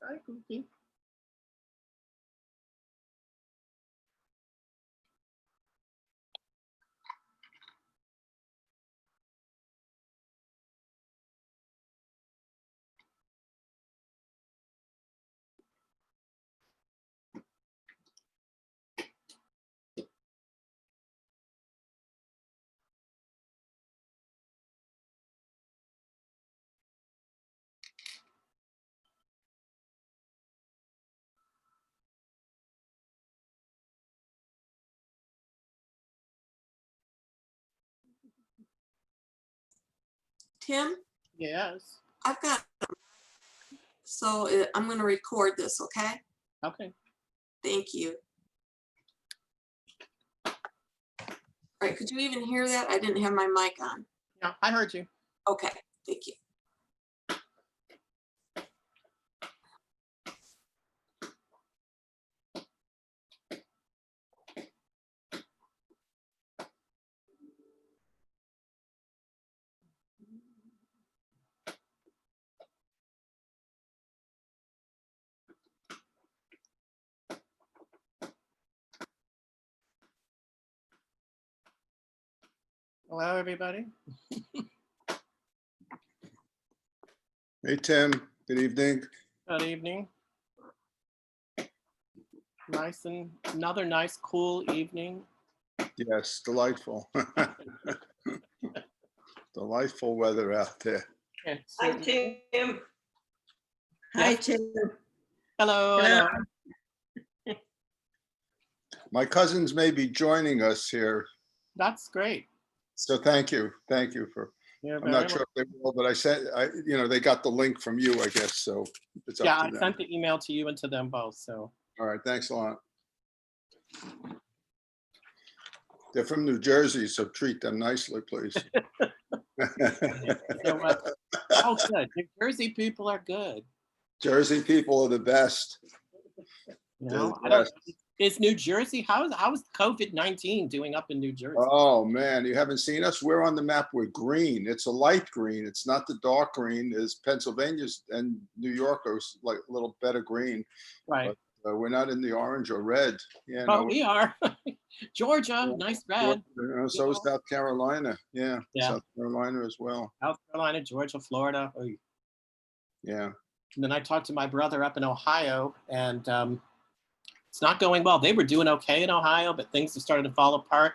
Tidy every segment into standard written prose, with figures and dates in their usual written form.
Hi, Goofy. Tim, Yes. I've got, so I'm going to record this, okay? Okay. Thank you. All right, could you even hear that? I didn't have my mic on. Yeah, I heard you. Okay, thank you. Hello, everybody. Hey, Tim. Good evening. Good evening. Nice and another nice, cool evening. Yes, delightful. Delightful weather out there. Yes, Hi, certainly. Tim. Hi, Yes. Tim. Hello. Hello. Hello. My cousins may be joining us here, That's great. so thank you. Thank you for, You're I'm not sure if they will, but they got the link from you, I guess, so it's Yeah, up I to them. sent the email to you and to them both. So All right, thanks a lot. They're from New Jersey, so treat them nicely, please. you know what? Oh, good. New Jersey people are good. Jersey people are the best. You They're know, the I don't. best. Is New Jersey? How is COVID-19 doing up in New Jersey? Oh, man, you haven't seen us? We're on the map. We're green. It's a light green. It's not the dark green as Pennsylvania's and New York are like a little better green. Right. But we're not in the orange or red. Yeah, Oh, no, we are. Georgia, nice red. so is South Carolina. Yeah, Yeah. South Carolina as well. South Carolina, Georgia, Florida. Oh, Yeah. and then I talked to my brother up in Ohio, and it's not going well. They were doing okay in Ohio, but things have started to fall apart,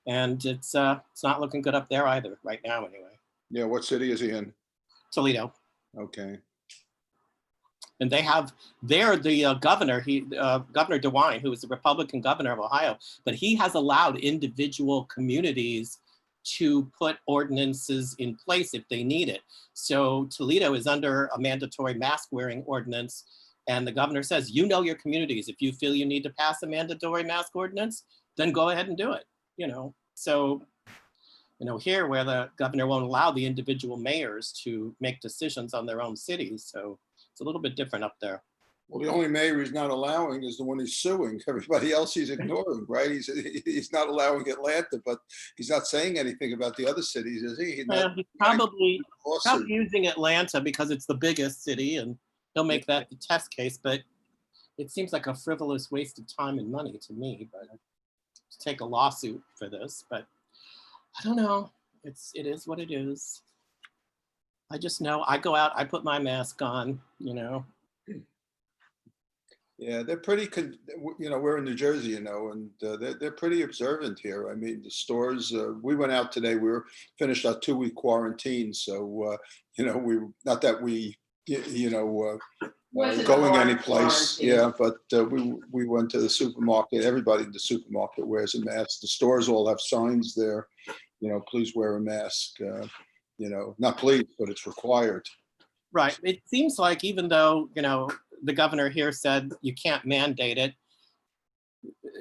and it's not looking good up there either right now, anyway. Yeah. What city is he in? Toledo, Okay. and they're the governor. Governor DeWine, who is the Republican governor of Ohio, but he has allowed individual communities to put ordinances in place if they need it. So Toledo is under a mandatory mask wearing ordinance. And the governor says, you know your communities. If you feel you need to pass a mandatory mask ordinance, then go ahead and do it. So, here where the governor won't allow the individual mayors to make decisions on their own cities. So it's a little bit different up there. Well, the only mayor he's not allowing is the one he's suing. Everybody else he's ignoring, right? He's not allowing Atlanta, but he's not saying anything about the other cities, is he? He's probably using Atlanta because it's the biggest city, and he'll make that the test case. But it seems like a frivolous waste of time and money to me. But to take a lawsuit for this, but I don't know. It is what it is. I just know I go out, I put my mask on. Yeah, they're pretty, we're in New Jersey, and they're pretty observant here. I mean, the stores, we went out today, finished our 2-week quarantine. So, not that we, going any place. Yeah, but we went to the supermarket. Everybody in the supermarket wears a mask. The stores all have signs there, please wear a mask, not please, but it's required. Right. It seems like even though, the governor here said you can't mandate it,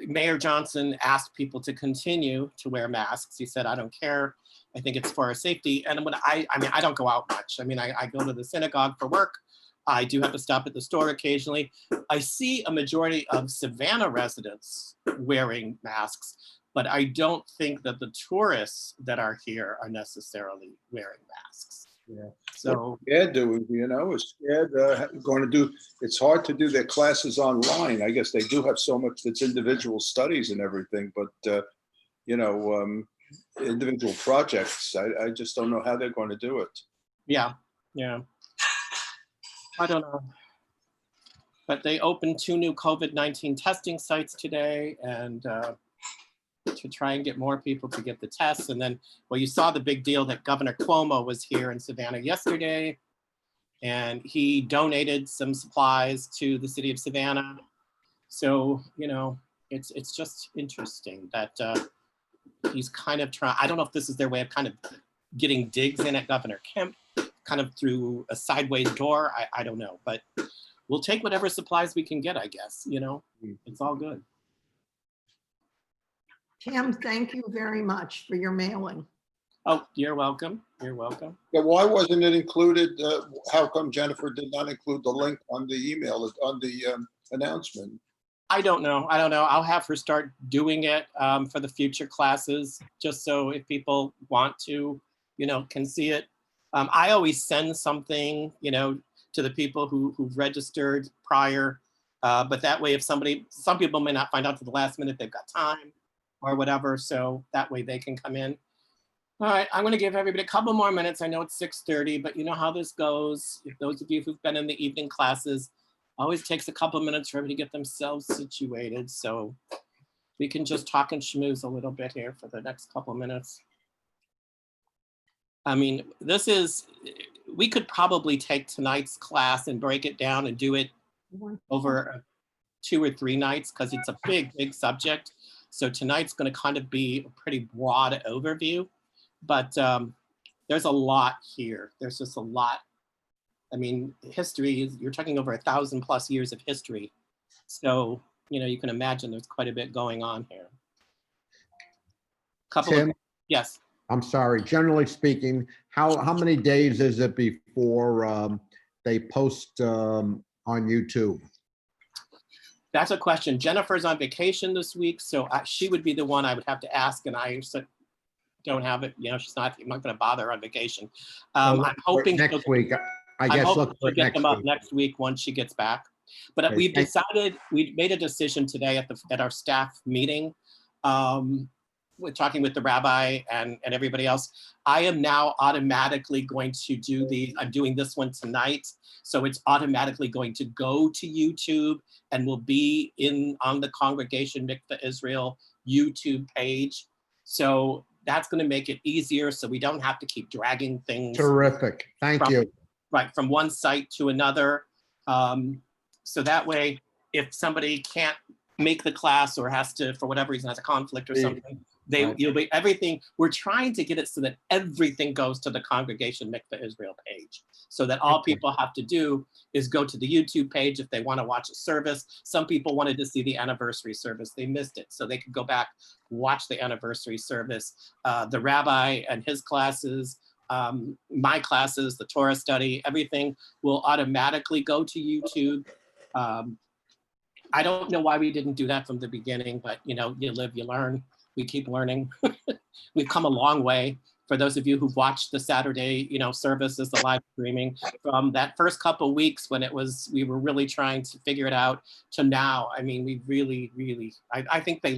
Mayor Johnson asked people to continue to wear masks. He said, I don't care. I think it's for our safety. And when I don't go out much. I go to the synagogue for work. I do have to stop at the store occasionally. I see a majority of Savannah residents wearing masks, but I don't think that the tourists that are here are necessarily wearing masks. Yeah. So Scared doing, is scared going to do, it's hard to do their classes online. I guess they do have so much that's individual studies and everything, but, individual projects, I just don't know how they're going to do it. yeah, I don't know. But they opened 2 new COVID-19 testing sites today, and to try and get more people to get the tests. And then, well, you saw the big deal that Governor Cuomo was here in Savannah yesterday, and he donated some supplies to the city of Savannah. So, it's just interesting that he's kind of trying, I don't know if this is their way of kind of getting digs in at Governor Kemp, kind of through a sideways door. I don't know, but we'll take whatever supplies we can get, I guess, it's all good. Tim, thank you very much for your mailing. Oh, you're welcome. You're welcome. Yeah, why wasn't it included? How come Jennifer did not include the link on the email, on the announcement? I don't know. I'll have her start doing it for the future classes, just so if people want to, can see it. I always send something, to the people who've registered prior. But that way, if some people may not find out to the last minute they've got time or whatever, so that way they can come in. All right, I'm going to give everybody a couple more minutes. I know it's 6:30, but you know how this goes. If those of you who've been in the evening classes, always takes a couple minutes for everybody to get themselves situated. So we can just talk and schmooze a little bit here for the next couple minutes. I mean, we could probably take tonight's class and break it down and do it over 2 or 3 nights, because it's a big, big subject. So tonight's going to kind of be a pretty broad overview, but there's a lot here. There's just a lot. I mean, history, you're talking over 1,000+ years of history. So, you can imagine there's quite a bit going on here. Tim, yes. I'm sorry. Generally speaking, how many days is it before they post on YouTube? That's a question. Jennifer's on vacation this week, so she would be the one I would have to ask, and I don't have it. I'm not going to bother on vacation. I'm hoping next week. I guess look for get them up next week once she gets back. But Okay, we've made a decision today at our staff meeting. We're talking with the rabbi and everybody else. I am now automatically going to I'm doing this one tonight. So it's automatically going to go to YouTube and will be on the Congregation Mikveh Israel YouTube page. So that's going to make it easier, so we don't have to keep dragging things. Terrific. Thank you. Right, from one site to another. So that way, if somebody can't make the class or has to, for whatever reason, has a conflict or something, you'll be everything. We're trying to get it so that everything goes to the Congregation Mikveh Israel page, so that all people have to do is go to the YouTube page if they want to watch a service. Some people wanted to see the anniversary service. They missed it, so they could go back, watch the anniversary service. The rabbi and his classes, my classes, the Torah study, everything will automatically go to YouTube. I don't know why we didn't do that from the beginning, but you live, you learn. We keep learning. We've come a long way. For those of you who've watched the Saturday, services, the live streaming, from that first couple of weeks when we were really trying to figure it out to now. I mean, we really, really, I think the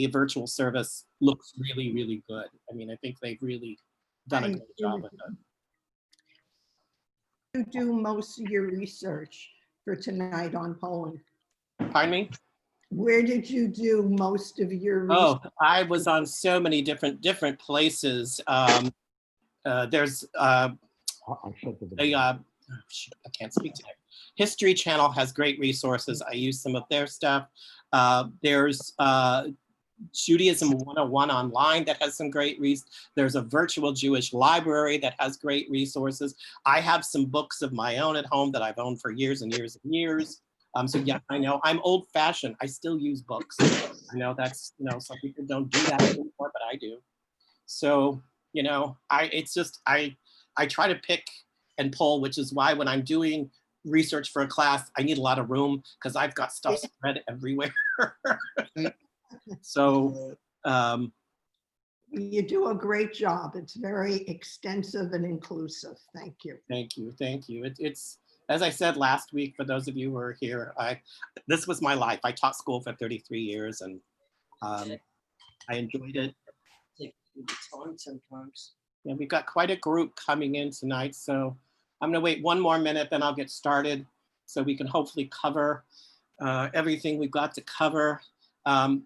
virtual service looks really, really good. I mean, I think they've really done a great job with it. You do most of your research for tonight on Poland. Pardon me? Where did you do most of your research? Oh, I was on so many different places. There's I can't speak today. History Channel has great resources. I use some of their stuff. There's Judaism 101 online that has some great There's a virtual Jewish library that has great resources. I have some books of my own at home that I've owned for years and years and years. So yeah, I know I'm old fashioned. I still use books. I know that's, some people don't do that anymore, but I do. So, I try to pick and pull, which is why when I'm doing research for a class, I need a lot of room because I've got stuff spread everywhere. So, You do a great job. It's very extensive and inclusive. Thank you. Thank you, thank you. It's, as I said last week, for those of you who are here, this was my life. I taught school for 33 years and I enjoyed it. Sometimes. Yeah, we've got quite a group coming in tonight, so I'm gonna wait one more minute, then I'll get started so we can hopefully cover everything we've got to cover.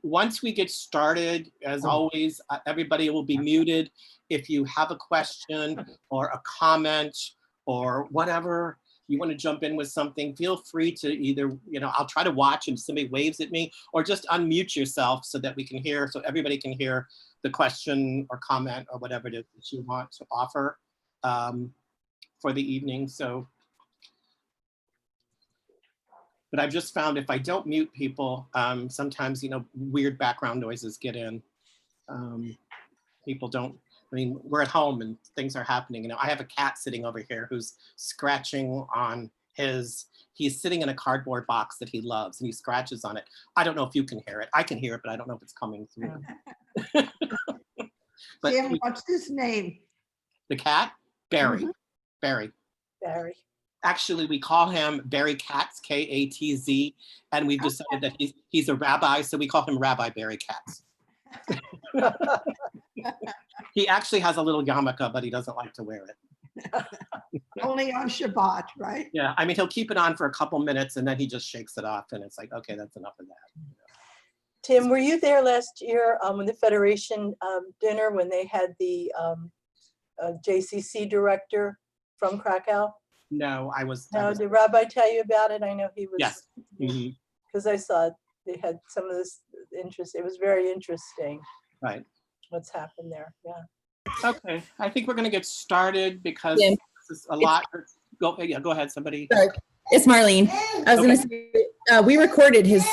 Once we get started, as always, everybody will be muted. If you have a question or a comment or whatever, you want to jump in with something, feel free to either, I'll try to watch and somebody waves at me, or just unmute yourself so that we can hear, so everybody can hear the question or comment or whatever it is that you want to offer for the evening. So, but I've just found if I don't mute people, sometimes, weird background noises get in. People don't, we're at home and things are happening. I have a cat sitting over here who's scratching on he's sitting in a cardboard box that he loves and he scratches on it. I don't know if you can hear it. I can hear it, but I don't know if it's coming through. But Jim, what's his name? the cat, Barry, Barry. Actually, we call him Barry Katz, K-A-T-Z, and we've decided that he's a rabbi, so we call him Rabbi Barry Katz. He actually has a little yarmulke, but he doesn't like to wear it. Only on Shabbat, right? Yeah, he'll keep it on for a couple minutes and then he just shakes it off and it's like, okay, that's enough of that. Tim, were you there last year when the Federation dinner when they had the JCC director from Krakow? No, I was. No, did Rabbi tell you about it? I know he was. Yes. Because I saw they had some of this interest. It was very interesting. Right. What's happened there? Yeah. Okay, I think we're going to get started because Yeah. this is a lot. Go ahead, somebody. Sorry, it's Marlene. I was going to say, we recorded his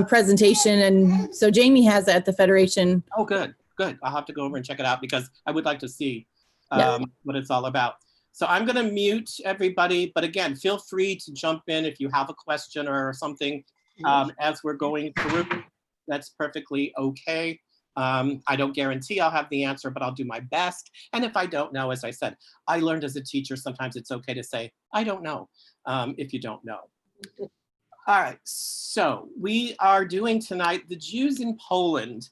presentation, and so Jamie has it at the Federation. Oh, good. I'll have to go over and check it out because I would like to see Yeah. what it's all about. So I'm going to mute everybody, but again, feel free to jump in if you have a question or something as we're going through. That's perfectly okay. I don't guarantee I'll have the answer, but I'll do my best. And if I don't know, as I said, I learned as a teacher, sometimes it's okay to say, I don't know, if you don't know. All right, so we are doing tonight the Jews in Poland.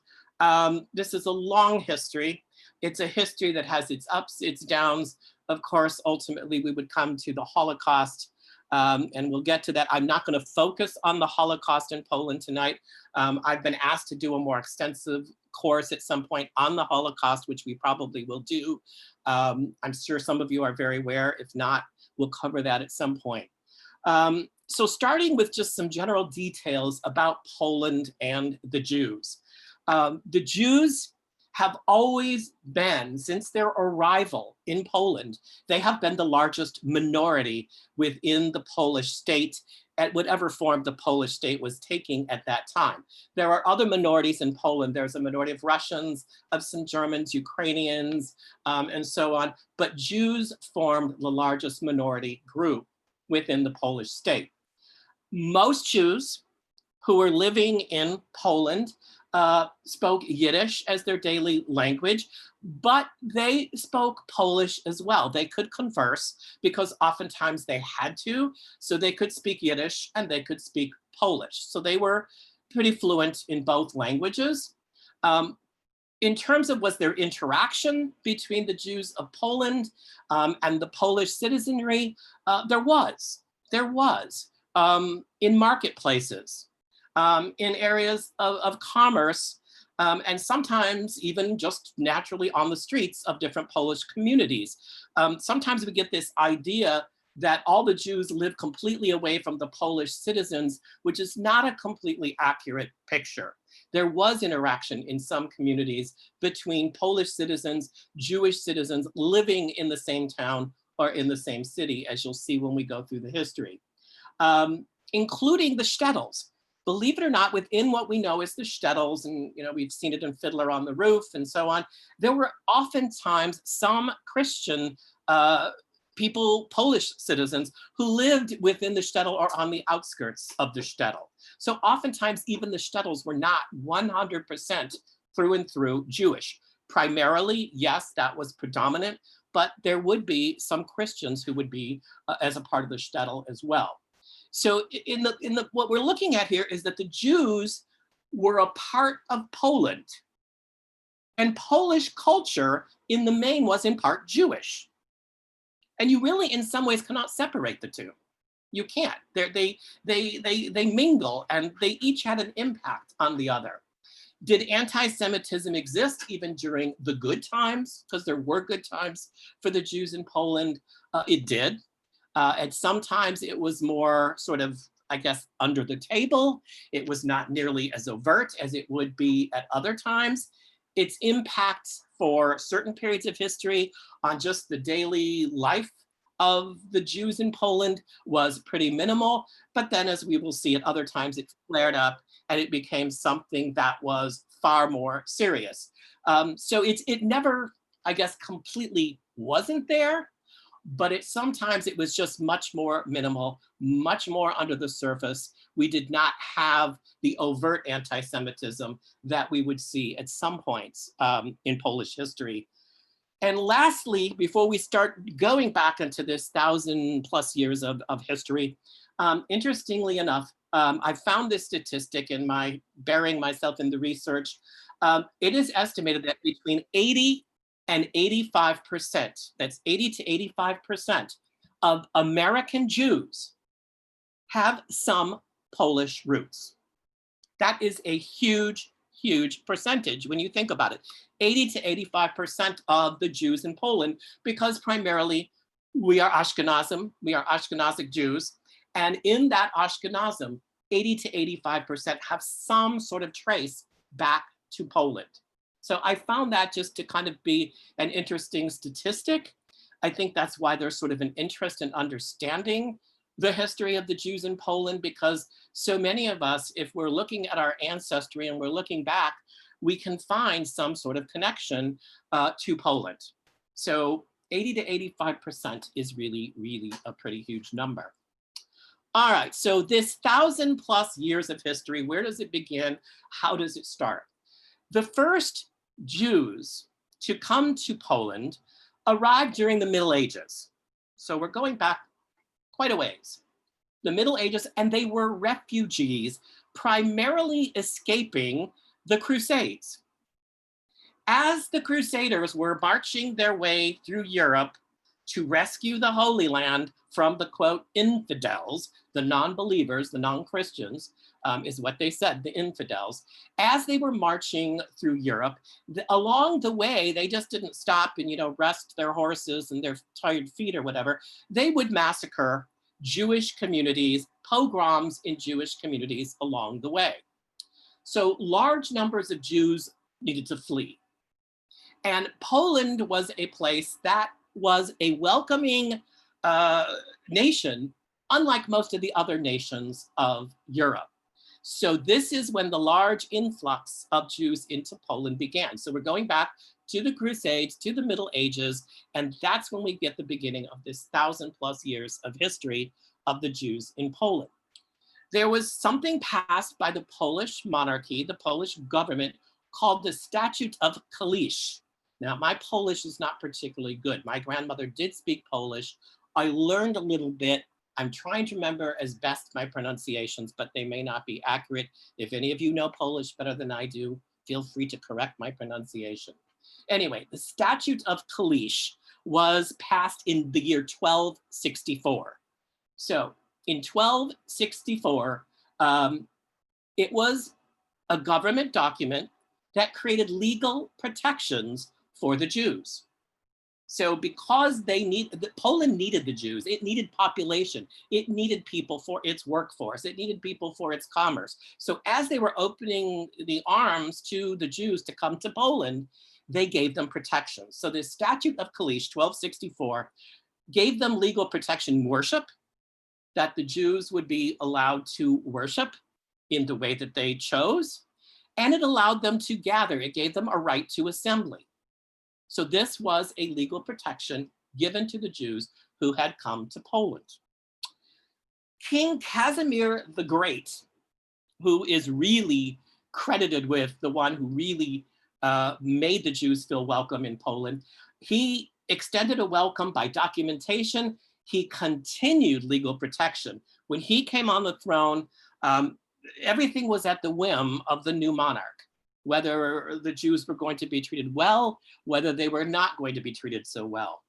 This is a long history. It's a history that has its ups, its downs. Of course, ultimately, we would come to the Holocaust, and we'll get to that. I'm not going to focus on the Holocaust in Poland tonight. I've been asked to do a more extensive course at some point on the Holocaust, which we probably will do. I'm sure some of you are very aware. If not, we'll cover that at some point. So starting with just some general details about Poland and the Jews. The Jews have always been, since their arrival in Poland, they have been the largest minority within the Polish state at whatever form the Polish state was taking at that time. There are other minorities in Poland. There's a minority of Russians, of some Germans, Ukrainians, and so on. But Jews formed the largest minority group within the Polish state. Most Jews who were living in Poland spoke Yiddish as their daily language, but they spoke Polish as well. They could converse because oftentimes they had to, so they could speak Yiddish and they could speak Polish. So they were pretty fluent in both languages. In terms of was there interaction between the Jews of Poland and the Polish citizenry, there was. In marketplaces, in areas of commerce, and sometimes even just naturally on the streets of different Polish communities. Sometimes we get this idea that all the Jews live completely away from the Polish citizens, which is not a completely accurate picture. There was interaction in some communities between Polish citizens, Jewish citizens living in the same town or in the same city, as you'll see when we go through the history, including the shtetls. Believe it or not, within what we know as the shtetls, and we've seen it in Fiddler on the Roof and so on, there were oftentimes some Christian people, Polish citizens, who lived within the shtetl or on the outskirts of the shtetl. So oftentimes even the shtetls were not 100% through and through Jewish. Primarily, yes, that was predominant, but there would be some Christians who would be as a part of the shtetl as well. So what we're looking at here is that the Jews were a part of Poland, and Polish culture in the main was in part Jewish. And you really, in some ways, cannot separate the two. You can't. They mingle, and they each had an impact on the other. Did anti-Semitism exist even during the good times? Because there were good times for the Jews in Poland. It did. And sometimes it was more sort of, I guess, under the table. It was not nearly as overt as it would be at other times. Its impact for certain periods of history on just the daily life of the Jews in Poland was pretty minimal. But then, as we will see at other times, it flared up and it became something that was far more serious. So it never, I guess, completely wasn't there, but sometimes it was just much more minimal, much more under the surface. We did not have the overt anti-Semitism that we would see at some points in Polish history. And lastly, before we start going back into this 1,000+ years of history, interestingly enough, I found this statistic in my burying myself in the research. It is estimated that between 80 and 85%, that's 80 to 85% of American Jews have some Polish roots. That is a huge, huge percentage when you think about it. 80 to 85% of the Jews in Poland, because primarily we are Ashkenazim, we are Ashkenazic Jews. And in that Ashkenazim, 80 to 85% have some sort of trace back to Poland. So I found that just to kind of be an interesting statistic. I think that's why there's sort of an interest in understanding the history of the Jews in Poland, because so many of us, if we're looking at our ancestry and we're looking back, we can find some sort of connection to Poland. So 80 to 85% is really, really a pretty huge number. All right, so this 1,000+ years of history, where does it begin? How does it start? The first Jews to come to Poland arrived during the Middle Ages. So we're going back quite a ways. The Middle Ages, and they were refugees, primarily escaping the Crusades. As the Crusaders were marching their way through Europe to rescue the Holy Land from the, quote, infidels, the non-believers, the non-Christians, is what they said, the infidels. As they were marching through Europe, along the way, they just didn't stop and, rest their horses and their tired feet or whatever. They would massacre Jewish communities, pogroms in Jewish communities along the way. So large numbers of Jews needed to flee. And Poland was a place that was a welcoming nation, unlike most of the other nations of Europe. So this is when the large influx of Jews into Poland began. So we're going back to the Crusades, to the Middle Ages, and that's when we get the beginning of this 1,000+ years of history of the Jews in Poland. There was something passed by the Polish monarchy, the Polish government, called the Statute of Kalish. Now, my Polish is not particularly good. My grandmother did speak Polish. I learned a little bit. I'm trying to remember as best my pronunciations, but they may not be accurate. If any of you know Polish better than I do, feel free to correct my pronunciation. Anyway, the Statute of Kalish was passed in the year 1264. So in 1264, it was a government document that created legal protections for the Jews. So because Poland needed the Jews, it needed population, it needed people for its workforce, it needed people for its commerce. So as they were opening the arms to the Jews to come to Poland, they gave them protection. So the Statute of Kalish, 1264, gave them legal protection worship, that the Jews would be allowed to worship in the way that they chose, and it allowed them to gather. It gave them a right to assembly. So this was a legal protection given to the Jews who had come to Poland. King Casimir the Great, who is really credited with the one who really made the Jews feel welcome in Poland. He extended a welcome by documentation. He continued legal protection. When he came on the throne, everything was at the whim of the new monarch, whether the Jews were going to be treated well, whether they were not going to be treated so well.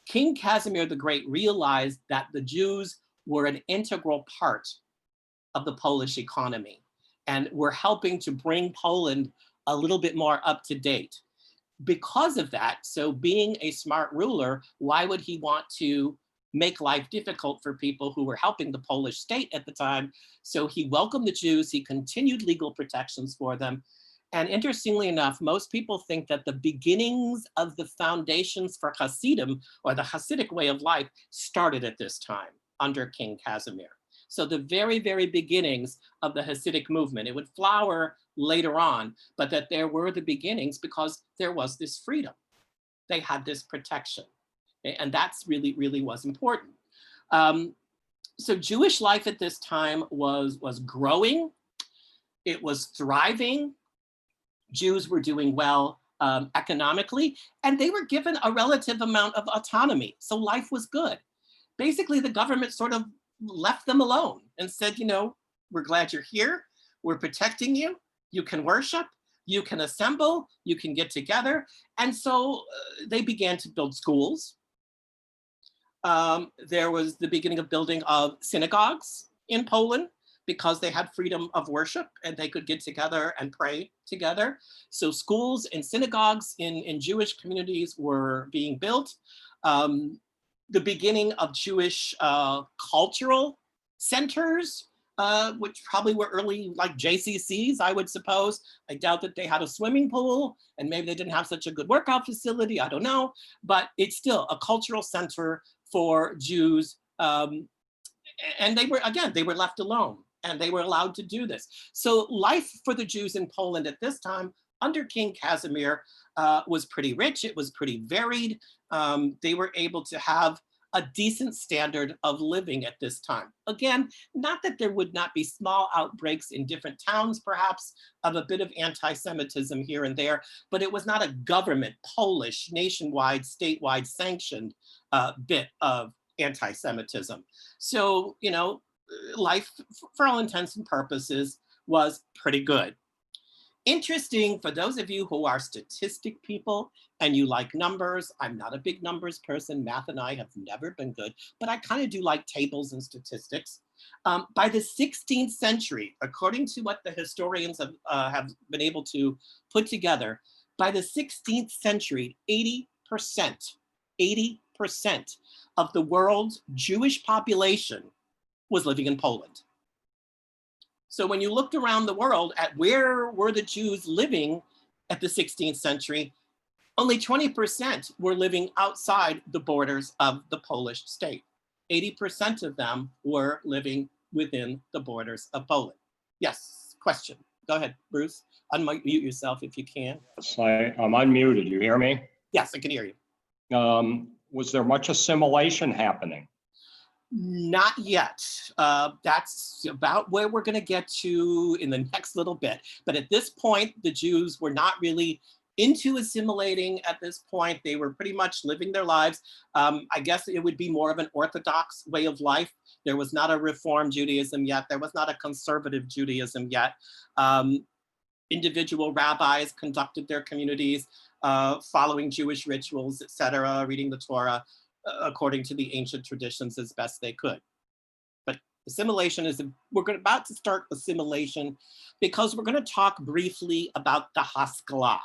King Casimir the Great realized that the Jews were an integral part of the Polish economy and were helping to bring Poland a little bit more up to date. Because of that, so being a smart ruler, why would he want to make life difficult for people who were helping the Polish state at the time? So he welcomed the Jews, he continued legal protections for them. And interestingly enough, most people think that the beginnings of the foundations for Hasidim, or the Hasidic way of life, started at this time under King Casimir. So the very, very beginnings of the Hasidic movement, it would flower later on, but that there were the beginnings because there was this freedom. They had this protection. And that's really, really was important. So Jewish life at this time was growing. It was thriving. Jews were doing well economically, and they were given a relative amount of autonomy. So life was good. Basically, the government sort of left them alone and said, you know, we're glad you're here. We're protecting you. You can worship. You can assemble. You can get together. And so they began to build schools. There was the beginning of building of synagogues in Poland because they had freedom of worship and they could get together and pray together. So schools and synagogues in Jewish communities were being built. The beginning of Jewish cultural centers, which probably were early like JCCs, I would suppose. I doubt that they had a swimming pool and maybe they didn't have such a good workout facility, I don't know, but it's still a cultural center for Jews. And they were, again, they were left alone and they were allowed to do this. So life for the Jews in Poland at this time under King Casimir was pretty rich, it was pretty varied. They were able to have a decent standard of living at this time. Again, not that there would not be small outbreaks in different towns, perhaps, of a bit of anti-Semitism here and there, but it was not a government, Polish, nationwide, statewide sanctioned bit of anti-Semitism. So, you know, life, for all intents and purposes, was pretty good. Interesting for those of you who are statistic people and you like numbers. I'm not a big numbers person. Math and I have never been good, but I kind of do like tables and statistics. By the 16th century, according to what the historians have been able to put together, by the 16th century, 80% of the world's Jewish population was living in Poland. So when you looked around the world at where were the Jews living at the 16th century, only 20% were living outside the borders of the Polish state. 80% of them were living within the borders of Poland. Yes, question. Go ahead, Bruce. Unmute yourself if you can. I'm unmuted. You hear me? Yes, I can hear you. Was there much assimilation happening? Not yet. That's about where we're going to get to in the next little bit. But at this point, the Jews were not really into assimilating at this point. They were pretty much living their lives. I guess it would be more of an Orthodox way of life. There was not a Reform Judaism yet. There was not a conservative Judaism yet. Individual rabbis conducted their communities following Jewish rituals, etc., reading the Torah, according to the ancient traditions as best they could. But assimilation is, we're about to start assimilation because we're going to talk briefly about the Haskalah.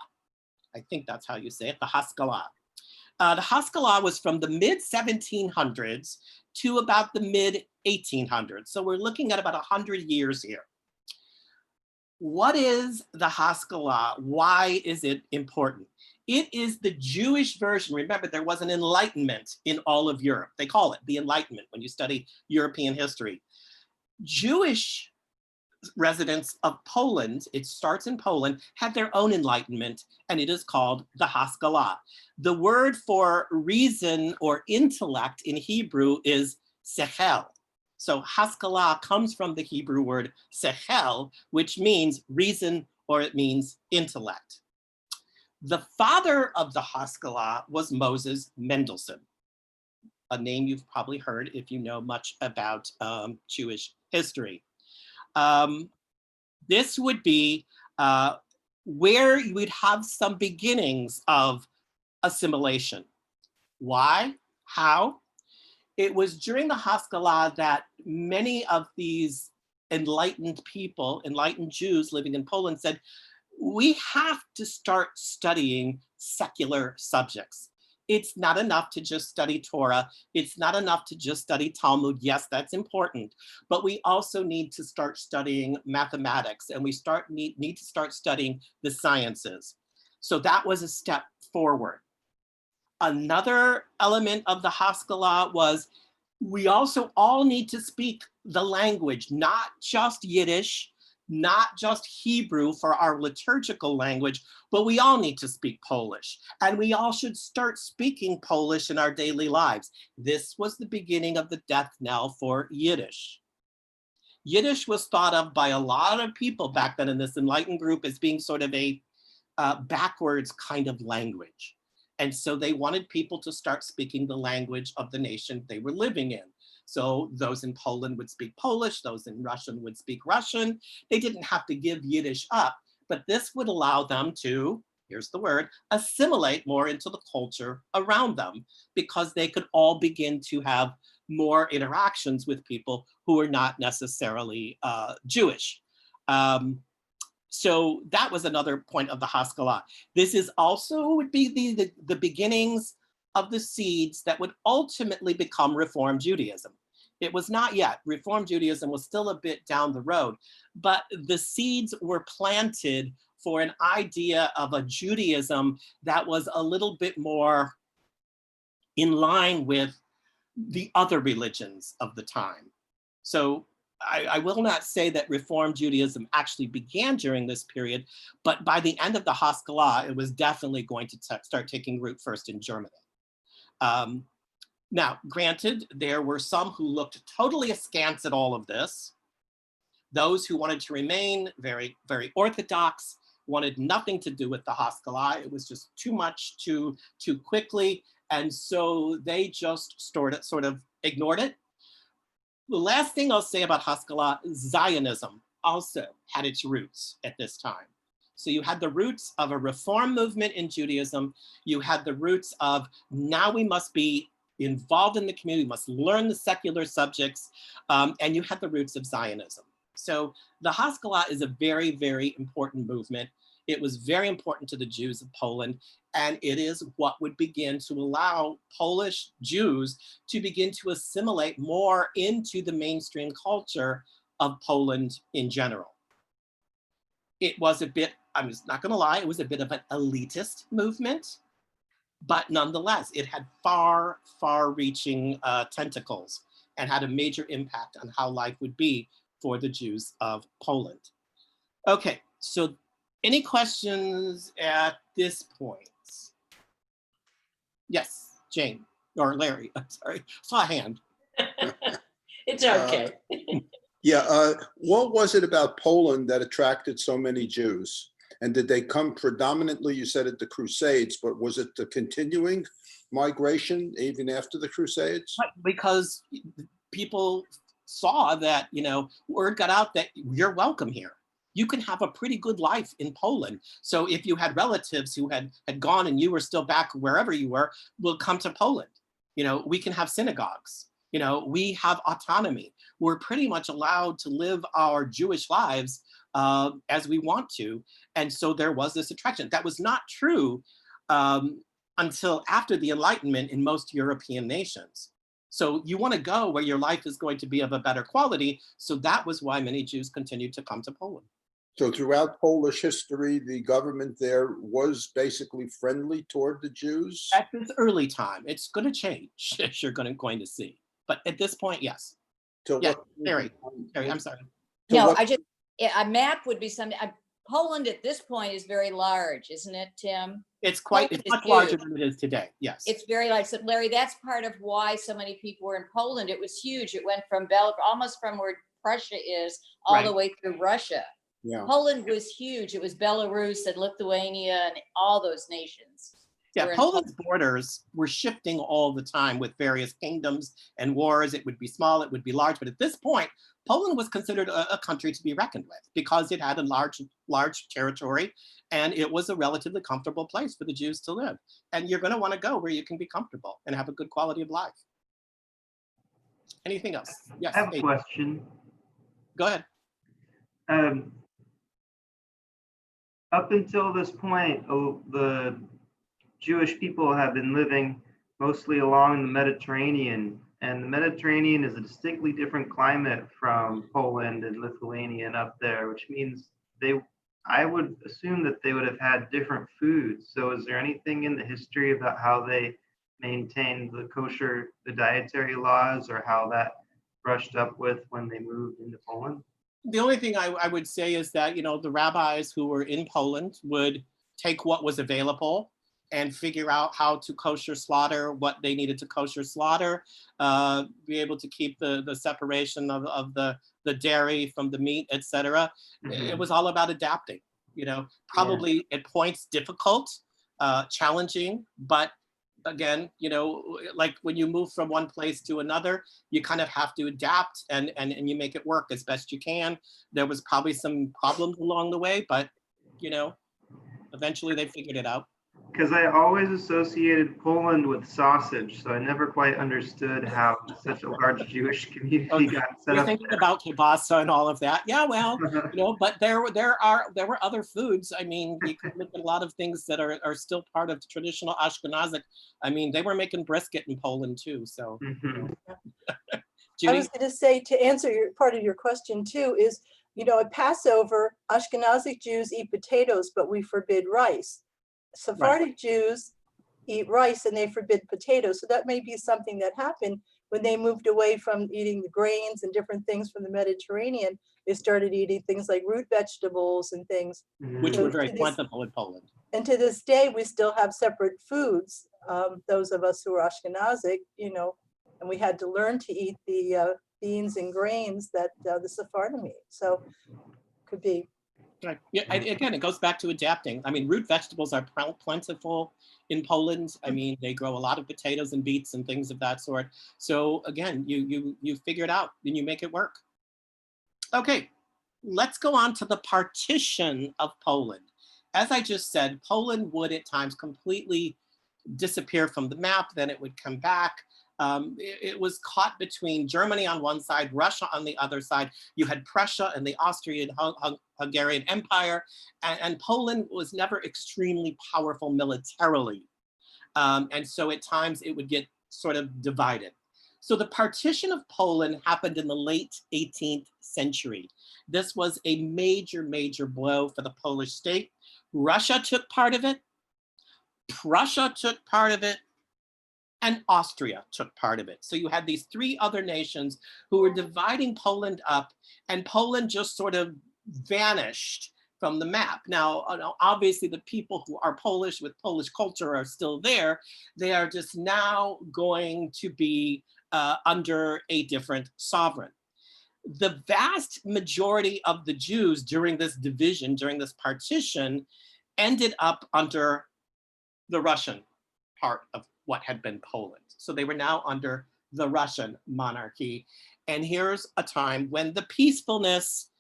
I think that's how you say it, the Haskalah. The Haskalah was from the mid-1700s to about the mid-1800s. So we're looking at about 100 years here. What is the Haskalah? Why is it important? It is the Jewish version. Remember, there was an Enlightenment in all of Europe. They call it the Enlightenment when you study European history. Jewish residents of Poland, it starts in Poland, had their own Enlightenment, and it is called the Haskalah. The word for reason or intellect in Hebrew is sechel. So Haskalah comes from the Hebrew word sechel, which means reason or it means intellect. The father of the Haskalah was Moses Mendelssohn, a name you've probably heard if you know much about Jewish history. This would be where you would have some beginnings of assimilation. Why? How? It was during the Haskalah that many of these enlightened people, enlightened Jews living in Poland said, we have to start studying secular subjects. It's not enough to just study Torah. It's not enough to just study Talmud. Yes, that's important, but we also need to start studying mathematics, and we need to start studying the sciences. So that was a step forward. Another element of the Haskalah was we also all need to speak the language, not just Yiddish, not just Hebrew for our liturgical language, but we all need to speak Polish. And we all should start speaking Polish in our daily lives. This was the beginning of the death knell for Yiddish. Yiddish was thought of by a lot of people back then in this enlightened group as being sort of a backwards kind of language. And so they wanted people to start speaking the language of the nation they were living in. So those in Poland would speak Polish, those in Russian would speak Russian. They didn't have to give Yiddish up, but this would allow them to, here's the word, assimilate more into the culture around them, because they could all begin to have more interactions with people who are not necessarily Jewish. So that was another point of the Haskalah. This is also would be the beginnings of the seeds that would ultimately become Reform Judaism. It was not yet. Reform Judaism was still a bit down the road, but the seeds were planted for an idea of a Judaism that was a little bit more in line with the other religions of the time. So I will not say that Reform Judaism actually began during this period, but by the end of the Haskalah, it was definitely going to start taking root first in Germany. Now, granted, there were some who looked totally askance at all of this. Those who wanted to remain very, very orthodox, wanted nothing to do with the Haskalah. It was just too much too quickly. And so they just sort of ignored it. The last thing I'll say about Haskalah, Zionism also had its roots at this time. So you had the roots of a reform movement in Judaism. You had the roots of now we must be involved in the community, we must learn the secular subjects, and you had the roots of Zionism. So the Haskalah is a very, very important movement. It was very important to the Jews of Poland, and it is what would begin to allow Polish Jews to begin to assimilate more into the mainstream culture of Poland in general. It was a bit, I'm just not gonna lie, it was a bit of an elitist movement, but nonetheless, it had far, far-reaching tentacles and had a major impact on how life would be for the Jews of Poland. Okay, so any questions at this point? Yes, Jane, or Larry, I'm sorry, saw a hand. It's okay. Yeah, what was it about Poland that attracted so many Jews? And did they come predominantly, you said at the Crusades, but was it the continuing migration even after the Crusades? Because people saw that, word got out that you're welcome here. You can have a pretty good life in Poland. So if you had relatives who had gone and you were still back wherever you were, we'll come to Poland. We can have synagogues. We have autonomy. We're pretty much allowed to live our Jewish lives as we want to. And so there was this attraction. That was not true until after the Enlightenment in most European nations. So you want to go where your life is going to be of a better quality. So that was why many Jews continued to come to Poland. So throughout Polish history, the government there was basically friendly toward the Jews? At this early time, it's going to change, as you're going to see. But at this point, yes. So Yeah, what, Terry, I'm sorry. So No, what- a map would be something, Poland at this point is very large, isn't it, Tim? It's Poland is much larger huge. than it is today, yes. It's very large. So Larry, that's part of why so many people were in Poland. It was huge. It went from almost from where Prussia is all the Right. way through Russia. Yeah. Poland was huge. It was Belarus and Lithuania and all those nations. Yeah, were in Poland's borders were shifting all the time with various kingdoms and wars. It would be small, it would be large, but at this point, Poland was considered a country to be reckoned with because it had a large territory, and it was a relatively comfortable place for the Jews to live. And you're going to want to go where you can be comfortable and have a good quality of life. Anything else? Yes. I have a Abe. question. Go ahead. Up until this point, the Jewish people have been living mostly along the Mediterranean, and the Mediterranean is a distinctly different climate from Poland and Lithuania and up there, which means I would assume that they would have had different foods. So is there anything in the history about how they maintained the dietary laws, or how that brushed up with when they moved into Poland? The only thing I would say is that, the rabbis who were in Poland would take what was available and figure out how to kosher slaughter what they needed to kosher slaughter, be able to keep the separation of the dairy from the meat, etc. It was all about adapting, probably at points difficult, challenging, but again, like when you move from one place to another, you kind of have to adapt and you make it work as best you can. There was probably some problems along the way, but eventually they figured it out. Because I always associated Poland with sausage, so I never quite understood how such a large Jewish community got set You're up. thinking about kielbasa and all of that. Yeah, well, but there were other foods. I mean, you can look at a lot of things that are still part of traditional Ashkenazic. I mean, they were making brisket in Poland too. So, I Judy? was going to say, to answer part of your question too, is, at Passover, Ashkenazic Jews eat potatoes, but we forbid rice. Sephardic Jews eat rice and they forbid potatoes. So that may be something that happened when they moved away from eating the grains and different things from the Mediterranean. They started eating things like root vegetables and things. Which So were very to this- plentiful in Poland. And to this day, we still have separate foods. Those of us who are Ashkenazic, and we had to learn to eat the beans and grains that the Sephardim eat. So could be. Right. Yeah. Again, it goes back to adapting. I mean, root vegetables are plentiful in Poland. I mean, they grow a lot of potatoes and beets and things of that sort. So again, you figure it out and you make it work. Okay, let's go on to the partition of Poland. As I just said, Poland would at times completely disappear from the map, then it would come back. It was caught between Germany on one side, Russia on the other side. You had Prussia and the Austrian-Hungarian Empire, and Poland was never extremely powerful militarily. And so at times it would get sort of divided. So the partition of Poland happened in the late 18th century. This was a major, major blow for the Polish state. Russia took part of it, Prussia took part of it, and Austria took part of it. So you had these three other nations who were dividing Poland up, and Poland just sort of vanished from the map. Now, obviously the people who are Polish with Polish culture are still there. They are just now going to be under a different sovereign. The vast majority of the Jews during this division, during this partition, ended up under the Russian part of what had been Poland. So they were now under the Russian monarchy. And here's a time when the peacefulness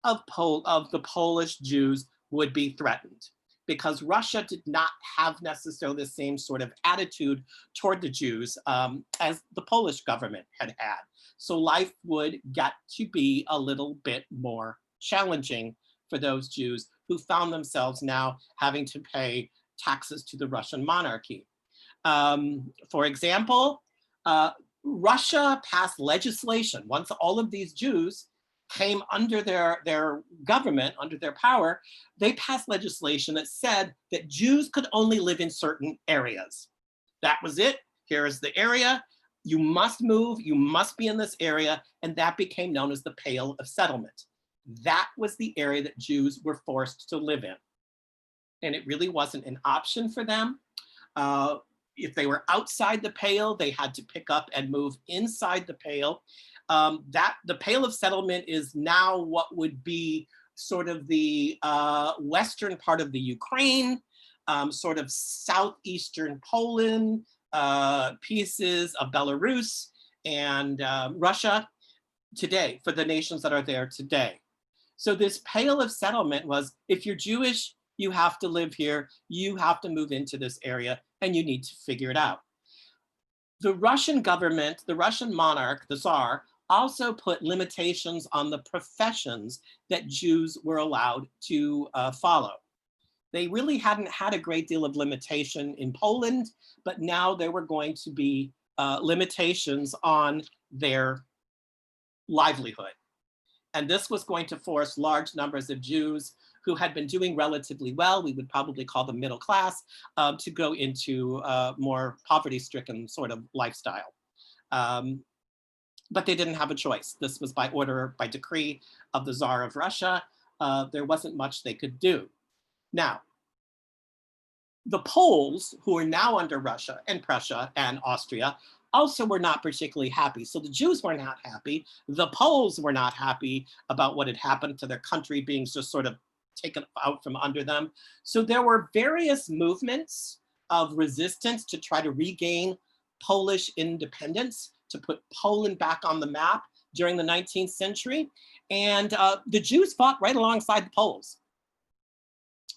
of the Polish Jews would be threatened, because Russia did not have necessarily the same sort of attitude toward the Jews as the Polish government had had. So life would get to be a little bit more challenging for those Jews who found themselves now having to pay taxes to the Russian monarchy. For example, Russia passed legislation once all of these Jews came under their government, under their power. They passed legislation that said that Jews could only live in certain areas. That was it. Here is the area. You must move. You must be in this area. And that became known as the Pale of Settlement. That was the area that Jews were forced to live in. And it really wasn't an option for them. If they were outside the Pale, they had to pick up and move inside the Pale. The Pale of Settlement is now what would be sort of the western part of the Ukraine, sort of southeastern Poland, pieces of Belarus and Russia today, for the nations that are there today. So this Pale of Settlement was, if you're Jewish, you have to live here, you have to move into this area, and you need to figure it out. The Russian government, the Russian monarch, the Tsar, also put limitations on the professions that Jews were allowed to follow. They really hadn't had a great deal of limitation in Poland, but now there were going to be limitations on their livelihood. And this was going to force large numbers of Jews who had been doing relatively well, we would probably call them middle class, to go into more poverty-stricken sort of lifestyle. But they didn't have a choice. This was by order, by decree of the Tsar of Russia. There wasn't much they could do. Now, the Poles, who are now under Russia and Prussia and Austria, also were not particularly happy. So the Jews were not happy. The Poles were not happy about what had happened to their country being just sort of taken out from under them. So there were various movements of resistance to try to regain Polish independence, to put Poland back on the map during the 19th century. And the Jews fought right alongside the Poles.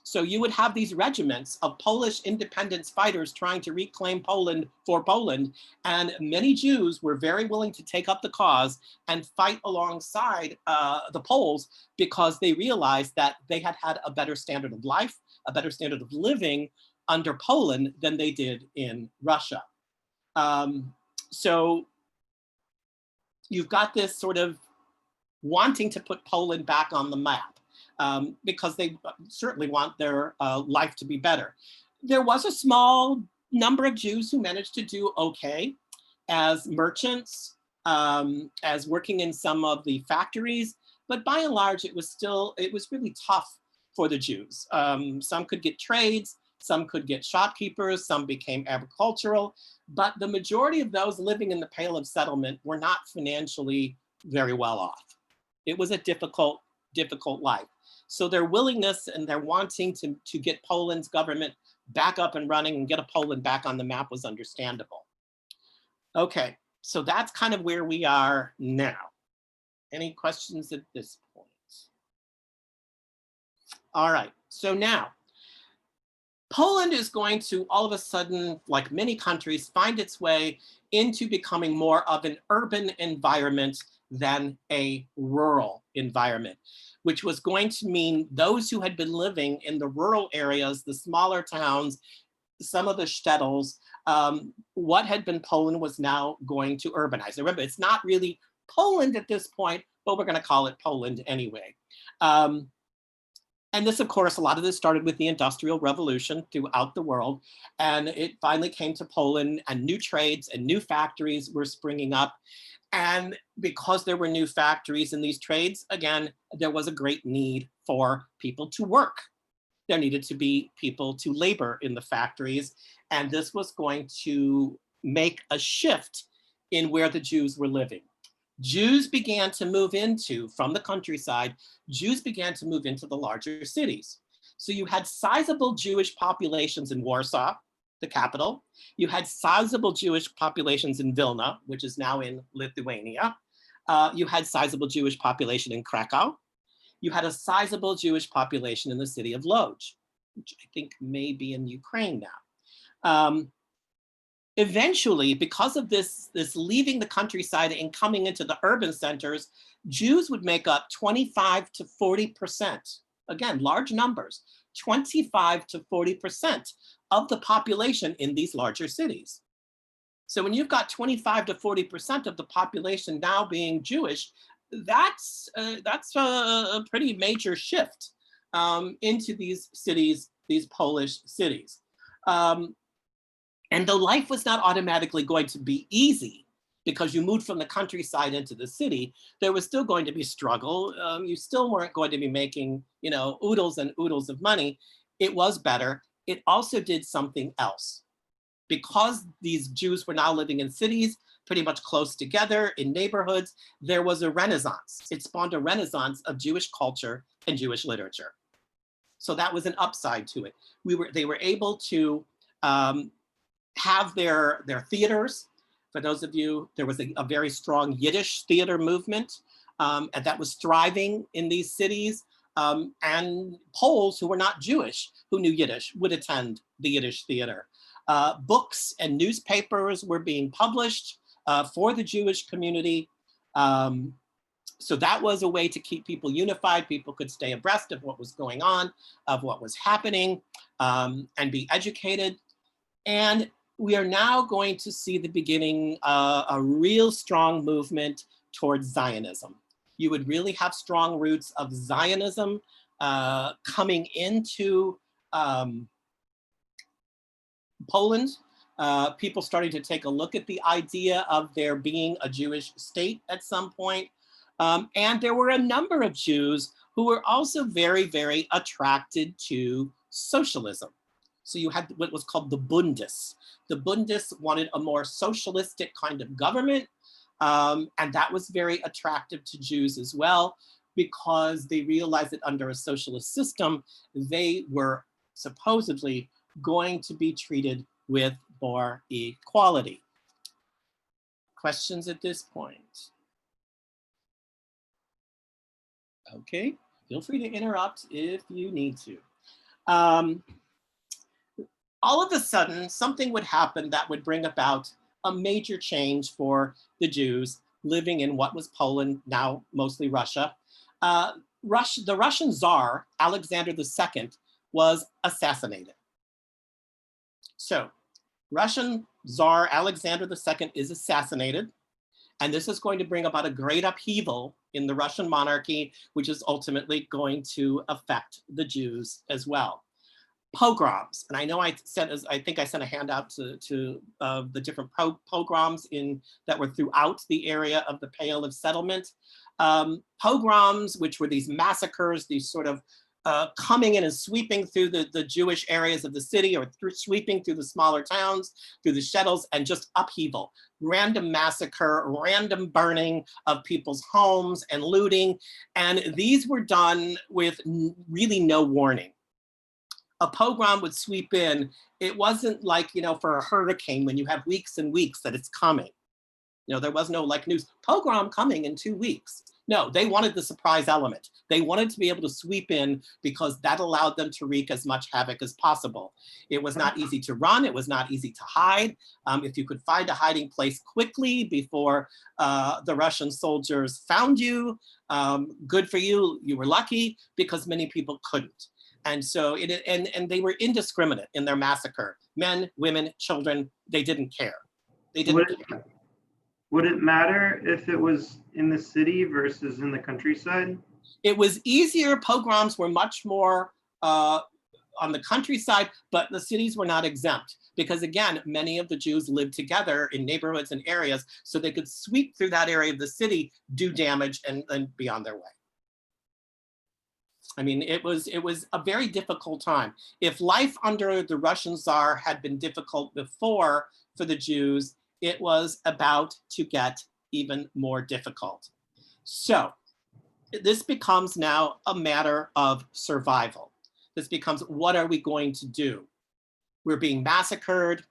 So you would have these regiments of Polish independence fighters trying to reclaim Poland for Poland. And many Jews were very willing to take up the cause and fight alongside the Poles, because they realized that they had had a better standard of life, a better standard of living under Poland than they did in Russia. So you've got this sort of wanting to put Poland back on the map. Because they certainly want their life to be better. There was a small number of Jews who managed to do okay as merchants, as working in some of the factories, but by and large, it was really tough for the Jews. Some could get trades, some could get shopkeepers, some became agricultural, but the majority of those living in the Pale of Settlement were not financially very well off. It was a difficult life. So their willingness and their wanting to get Poland's government back up and running and get a Poland back on the map was understandable. Okay, so that's kind of where we are now. Any questions at this point? All right, so now, Poland is going to all of a sudden, like many countries, find its way into becoming more of an urban environment than a rural environment, which was going to mean those who had been living in the rural areas, the smaller towns, some of the shtetls, what had been Poland was now going to urbanize. Remember, it's not really Poland at this point, but we're going to call it Poland anyway. And this, of course, a lot of this started with the Industrial Revolution throughout the world. And it finally came to Poland, and new trades and new factories were springing up. And because there were new factories in these trades, again, there was a great need for people to work. There needed to be people to labor in the factories. And this was going to make a shift in where the Jews were living. Jews began to move into, from the countryside, Jews began to move into the larger cities. So you had sizable Jewish populations in Warsaw, the capital. You had sizable Jewish populations in Vilna, which is now in Lithuania. You had sizable Jewish population in Krakow. You had a sizable Jewish population in the city of Lodz, which I think may be in Ukraine now. Eventually, because of this leaving the countryside and coming into the urban centers, Jews would make up 25 to 40%. Again, large numbers, 25 to 40% of the population in these larger cities. So when you've got 25 to 40% of the population now being Jewish, that's a pretty major shift into these cities, these Polish cities. And though life was not automatically going to be easy because you moved from the countryside into the city, there was still going to be struggle. You still weren't going to be making, oodles and oodles of money. It was better. It also did something else. Because these Jews were now living in cities, pretty much close together in neighborhoods, there was a renaissance. It spawned a renaissance of Jewish culture and Jewish literature. So that was an upside to it. They were able to have their theaters. For those of you, there was a very strong Yiddish theater movement, and that was thriving in these cities. And Poles who were not Jewish, who knew Yiddish, would attend the Yiddish theater. Books and newspapers were being published for the Jewish community. So that was a way to keep people unified. People could stay abreast of what was going on, of what was happening, and be educated. And we are now going to see the beginning a real strong movement towards Zionism. You would really have strong roots of Zionism coming into Poland. People starting to take a look at the idea of there being a Jewish state at some point. And there were a number of Jews who were also very, very attracted to socialism. So you had what was called the Bundes. The Bundes wanted a more socialistic kind of government. And that was very attractive to Jews as well, because they realized that under a socialist system, they were supposedly going to be treated with more equality. Questions at this point? Okay, feel free to interrupt if you need to. All of a sudden, something would happen that would bring about a major change for the Jews living in what was Poland, now mostly Russia. The Russian Tsar, Alexander II, was assassinated. So Russian Tsar Alexander II is assassinated, and this is going to bring about a great upheaval in the Russian monarchy, which is ultimately going to affect the Jews as well. Pogroms, and I know I think I sent a handout to the different pogroms that were throughout the area of the Pale of Settlement. Pogroms, which were these massacres, these sort of coming in and sweeping through the Jewish areas of the city, or sweeping through the smaller towns, through the shtetls, and just upheaval. Random massacre, random burning of people's homes and looting. And these were done with really no warning. A pogrom would sweep in. It wasn't like, for a hurricane when you have weeks and weeks that it's coming. There was no news, pogrom coming in 2 weeks. No, they wanted the surprise element. They wanted to be able to sweep in because that allowed them to wreak as much havoc as possible. It was not easy to run. It was not easy to hide. If you could find a hiding place quickly before the Russian soldiers found you, good for you. You were lucky, because many people couldn't. And so and they were indiscriminate in their massacre. Men, women, children, they didn't care. They didn't care. Would it matter if it was in the city versus in the countryside? It was easier. Pogroms were much more on the countryside, but the cities were not exempt, because again, many of the Jews lived together in neighborhoods and areas, so they could sweep through that area of the city, do damage, and be on their way. I mean, it was a very difficult time. If life under the Russian Tsar had been difficult before for the Jews, it was about to get even more difficult. So this becomes now a matter of survival. This becomes, what are we going to do? We're being massacred.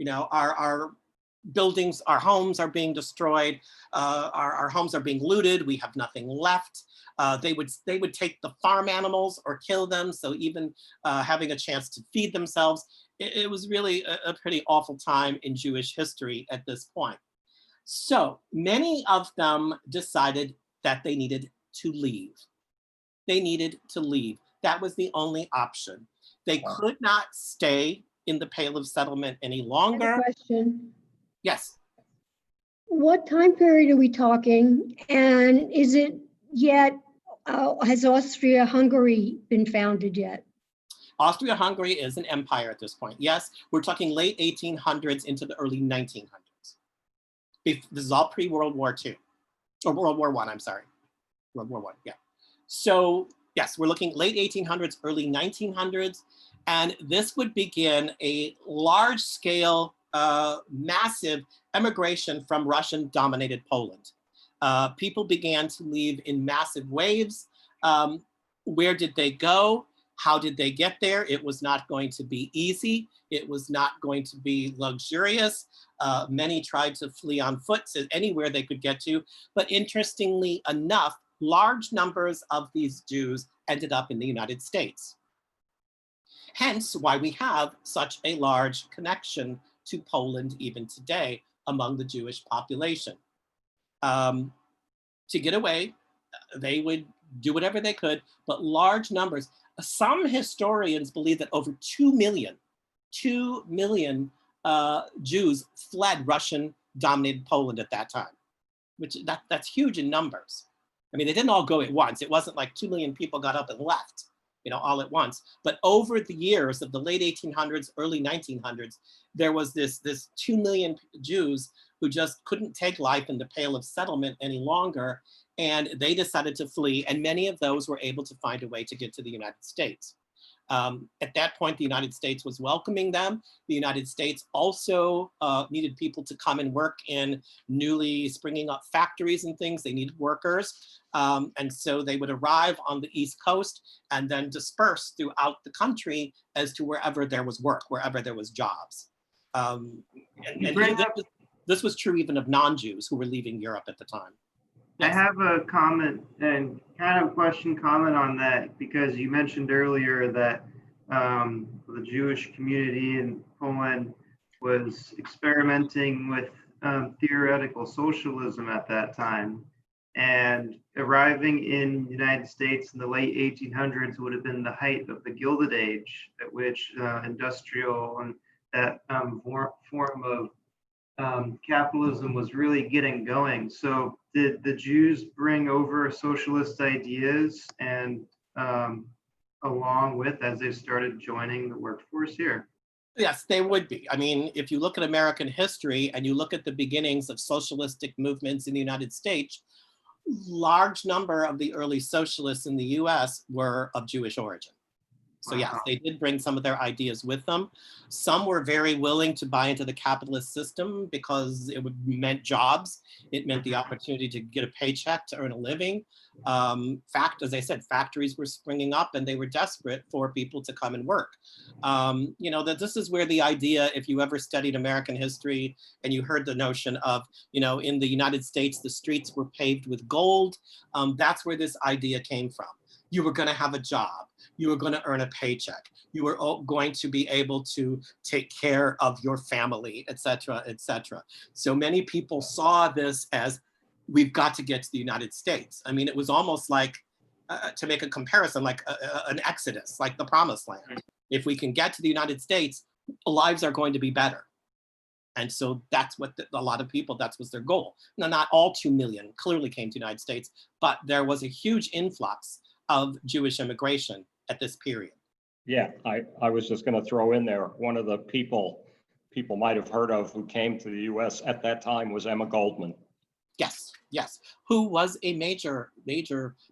Our buildings, our homes are being destroyed. Our homes are being looted. We have nothing left. They would take the farm animals or kill them. So even having a chance to feed themselves, it was really a pretty awful time in Jewish history at this point. So many of them decided that they needed to leave. They needed to leave. That was the only option. They could not stay in the Pale of Settlement any longer. I have a question. Yes. What time period are we talking? And is it yet, has Austria-Hungary been founded yet? Austria-Hungary is an empire at this point. Yes, we're talking late 1800s into the early 1900s. This is all pre-World War II, or World War I, I'm sorry. World War I, yeah. So yes, we're looking late 1800s, early 1900s, and this would begin a large-scale, massive emigration from Russian-dominated Poland. People began to leave in massive waves. Where did they go? How did they get there? It was not going to be easy. It was not going to be luxurious. Many tried to flee on foot to anywhere they could get to. But interestingly enough, large numbers of these Jews ended up in the United States. Hence why we have such a large connection to Poland even today among the Jewish population. To get away, they would do whatever they could, but large numbers. Some historians believe that over 2 million Jews fled Russian-dominated Poland at that time, which that's huge in numbers. I mean, they didn't all go at once. It wasn't like 2 million people got up and left, all at once. But over the years of the late 1800s, early 1900s, there was this 2 million Jews who just couldn't take life in the Pale of Settlement any longer. And they decided to flee, and many of those were able to find a way to get to the United States. At that point, the United States was welcoming them. The United States also needed people to come and work in newly springing up factories and things. They needed workers. And so they would arrive on the East Coast and then disperse throughout the country as to wherever there was work, wherever there was jobs. This was true even of non-Jews who were leaving Europe at the time. I have a comment and kind of comment on that, because you mentioned earlier that the Jewish community in Poland was experimenting with theoretical socialism at that time. And arriving in the United States in the late 1800s would have been the height of the Gilded Age, at which industrial and that form of capitalism was really getting going. So did the Jews bring over socialist ideas and along with, as they started joining the workforce here? Yes, they would be. I mean, if you look at American history and you look at the beginnings of socialistic movements in the United States, large number of the early socialists in the US were of Jewish origin. So yes, they did bring some of their ideas with them. Some were very willing to buy into the capitalist system because it meant jobs. It meant the opportunity to get a paycheck, to earn a living. As I said, factories were springing up and they were desperate for people to come and work. That this is where the idea, if you ever studied American history and you heard the notion of, in the United States, the streets were paved with gold, that's where this idea came from. You were gonna have a job. You were going to earn a paycheck. You were going to be able to take care of your family, et cetera, et cetera. So many people saw this as, we've got to get to the United States. I mean, it was almost like, to make a comparison, like an exodus, like the promised land. If we can get to the United States, lives are going to be better. And so that's what a lot of people, that was their goal. Now, not all 2 million clearly came to the United States, but there was a huge influx of Jewish immigration at this period. Yeah, I was just going to throw in there, one of the people might have heard of who came to the US at that time was Emma Goldman. Yes, who was a major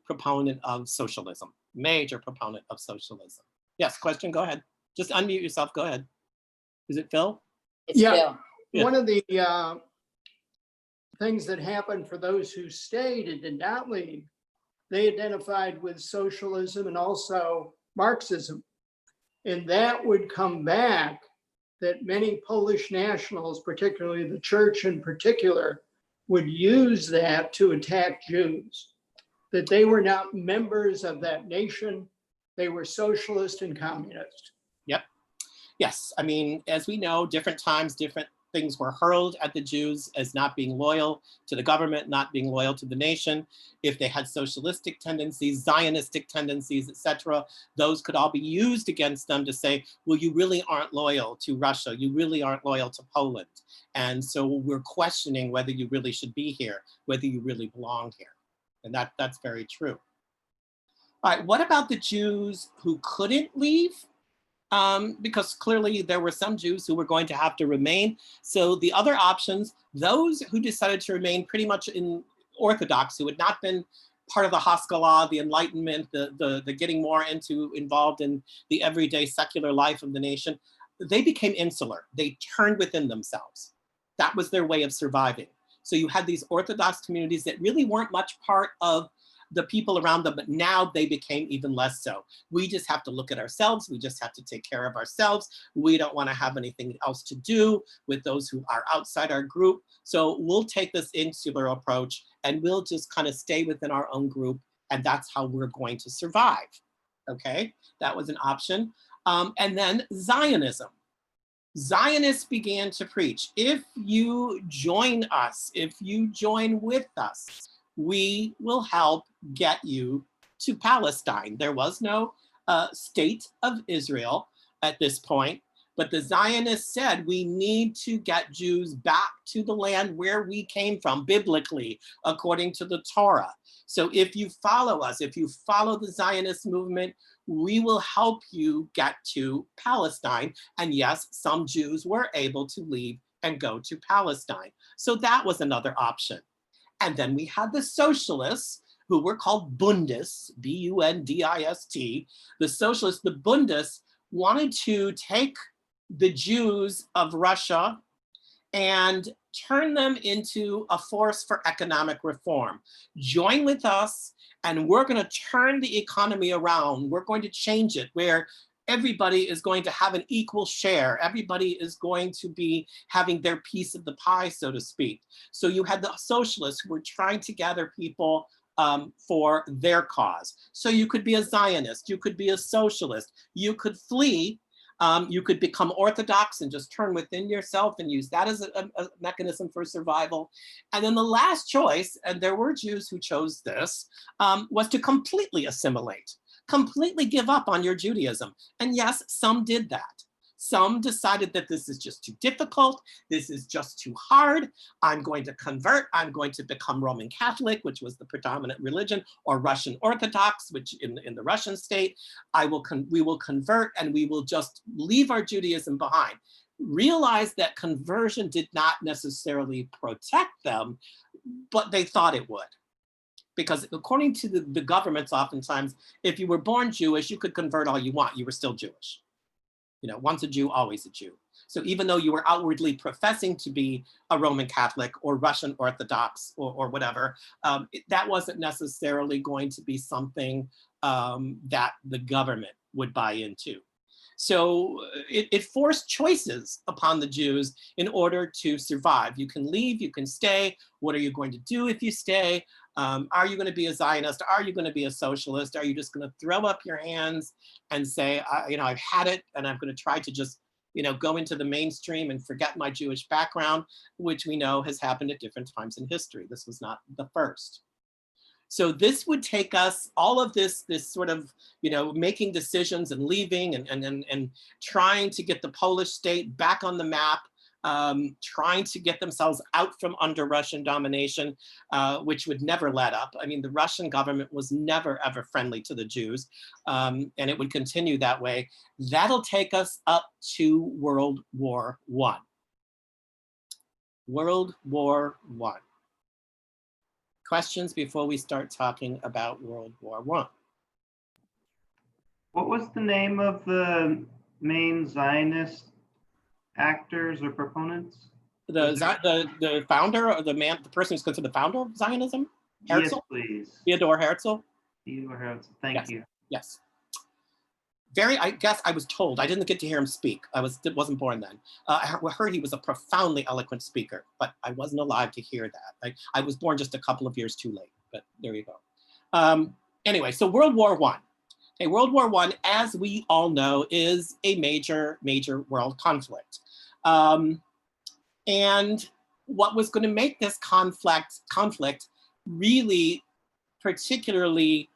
proponent of socialism, major proponent of socialism. Yes, question, go ahead. Just unmute yourself, go ahead. Is it Phil? It's Phil. Yeah. One of the things that happened for those who stayed and did not leave, they identified with socialism and also Marxism. And that would come back, that many Polish nationals, particularly the church in particular, would use that to attack Jews, that they were not members of that nation. They were socialist and communist. Yep. Yes. I mean, as we know, different times, different things were hurled at the Jews as not being loyal to the government, not being loyal to the nation. If they had socialistic tendencies, Zionistic tendencies, etc., those could all be used against them to say, well, you really aren't loyal to Russia. You really aren't loyal to Poland. And so we're questioning whether you really should be here, whether you really belong here. And that's very true. All right, what about the Jews who couldn't leave? Because clearly there were some Jews who were going to have to remain. So the other options, those who decided to remain pretty much in Orthodox, who had not been part of the Haskalah, the Enlightenment, the getting more involved in the everyday secular life of the nation, they became insular. They turned within themselves. That was their way of surviving. So you had these Orthodox communities that really weren't much part of the people around them, but now they became even less so. We just have to look at ourselves. We just have to take care of ourselves. We don't want to have anything else to do with those who are outside our group. So we'll take this insular approach and we'll just kind of stay within our own group. And that's how we're going to survive. Okay, that was an option. And then Zionism. Zionists began to preach, if you join us, if you join with us, we will help get you to Palestine. There was no state of Israel at this point, but the Zionists said we need to get Jews back to the land where we came from biblically, according to the Torah. So if you follow us, if you follow the Zionist movement, we will help you get to Palestine. And yes, some Jews were able to leave and go to Palestine. So that was another option. And then we had the socialists, who were called Bundists, B-U-N-D-I-S-T. The socialists, the Bundists, wanted to take the Jews of Russia and turn them into a force for economic reform. Join with us, and we're going to turn the economy around. We're going to change it where everybody is going to have an equal share. Everybody is going to be having their piece of the pie, so to speak. So you had the socialists who were trying to gather people for their cause. So you could be a Zionist, you could be a socialist, you could flee, you could become Orthodox and just turn within yourself and use that as a mechanism for survival. And then the last choice, and there were Jews who chose this, was to completely assimilate. Completely give up on your Judaism. And yes, some did that. Some decided that this is just too difficult. This is just too hard. I'm going to convert. I'm going to become Roman Catholic, which was the predominant religion, or Russian Orthodox, which in the Russian state, we will convert and we will just leave our Judaism behind. Realize that conversion did not necessarily protect them, but they thought it would. Because according to the governments, oftentimes, if you were born Jewish, you could convert all you want. You were still Jewish. You know, once a Jew, always a Jew. So even though you were outwardly professing to be a Roman Catholic or Russian Orthodox or whatever, that wasn't necessarily going to be something that the government would buy into. So it forced choices upon the Jews in order to survive. You can leave, you can stay. What are you going to do if you stay? Are you going to be a Zionist? Are you going to be a socialist? Are you just going to throw up your hands and say, I've had it and I'm going to try to just, go into the mainstream and forget my Jewish background, which we know has happened at different times in history. This was not the first. So this would take us, all of this sort of, making decisions and leaving and trying to get the Polish state back on the map, trying to get themselves out from under Russian domination, which would never let up. I mean, the Russian government was never, ever friendly to the Jews, and it would continue that way. That'll take us up to World War I. World War I. Questions before we start talking about World War I? What was the name of the main Zionist actors or proponents? The founder, or the person who's considered the founder of Zionism? Herzl? Yes, please. Theodor Herzl? Theodor Herzl, thank you. Yes. I guess I was told, I didn't get to hear him speak. Wasn't born then. I heard he was a profoundly eloquent speaker, but I wasn't alive to hear that. I was born just a couple of years too late, but there you go. Anyway, so World War I. Okay, World War I, as we all know, is a major, major world conflict. And what was going to make this conflict really particularly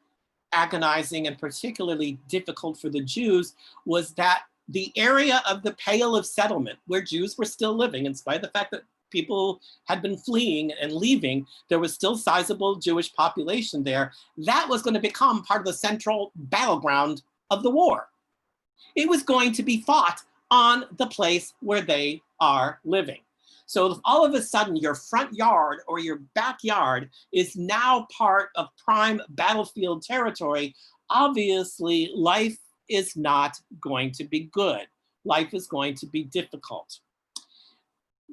agonizing and particularly difficult for the Jews was that the area of the Pale of Settlement, where Jews were still living, in spite of the fact that people had been fleeing and leaving, there was still sizable Jewish population there. That was going to become part of the central battleground of the war. It was going to be fought on the place where they are living. So if all of a sudden your front yard or your backyard is now part of prime battlefield territory, obviously life is not going to be good. Life is going to be difficult.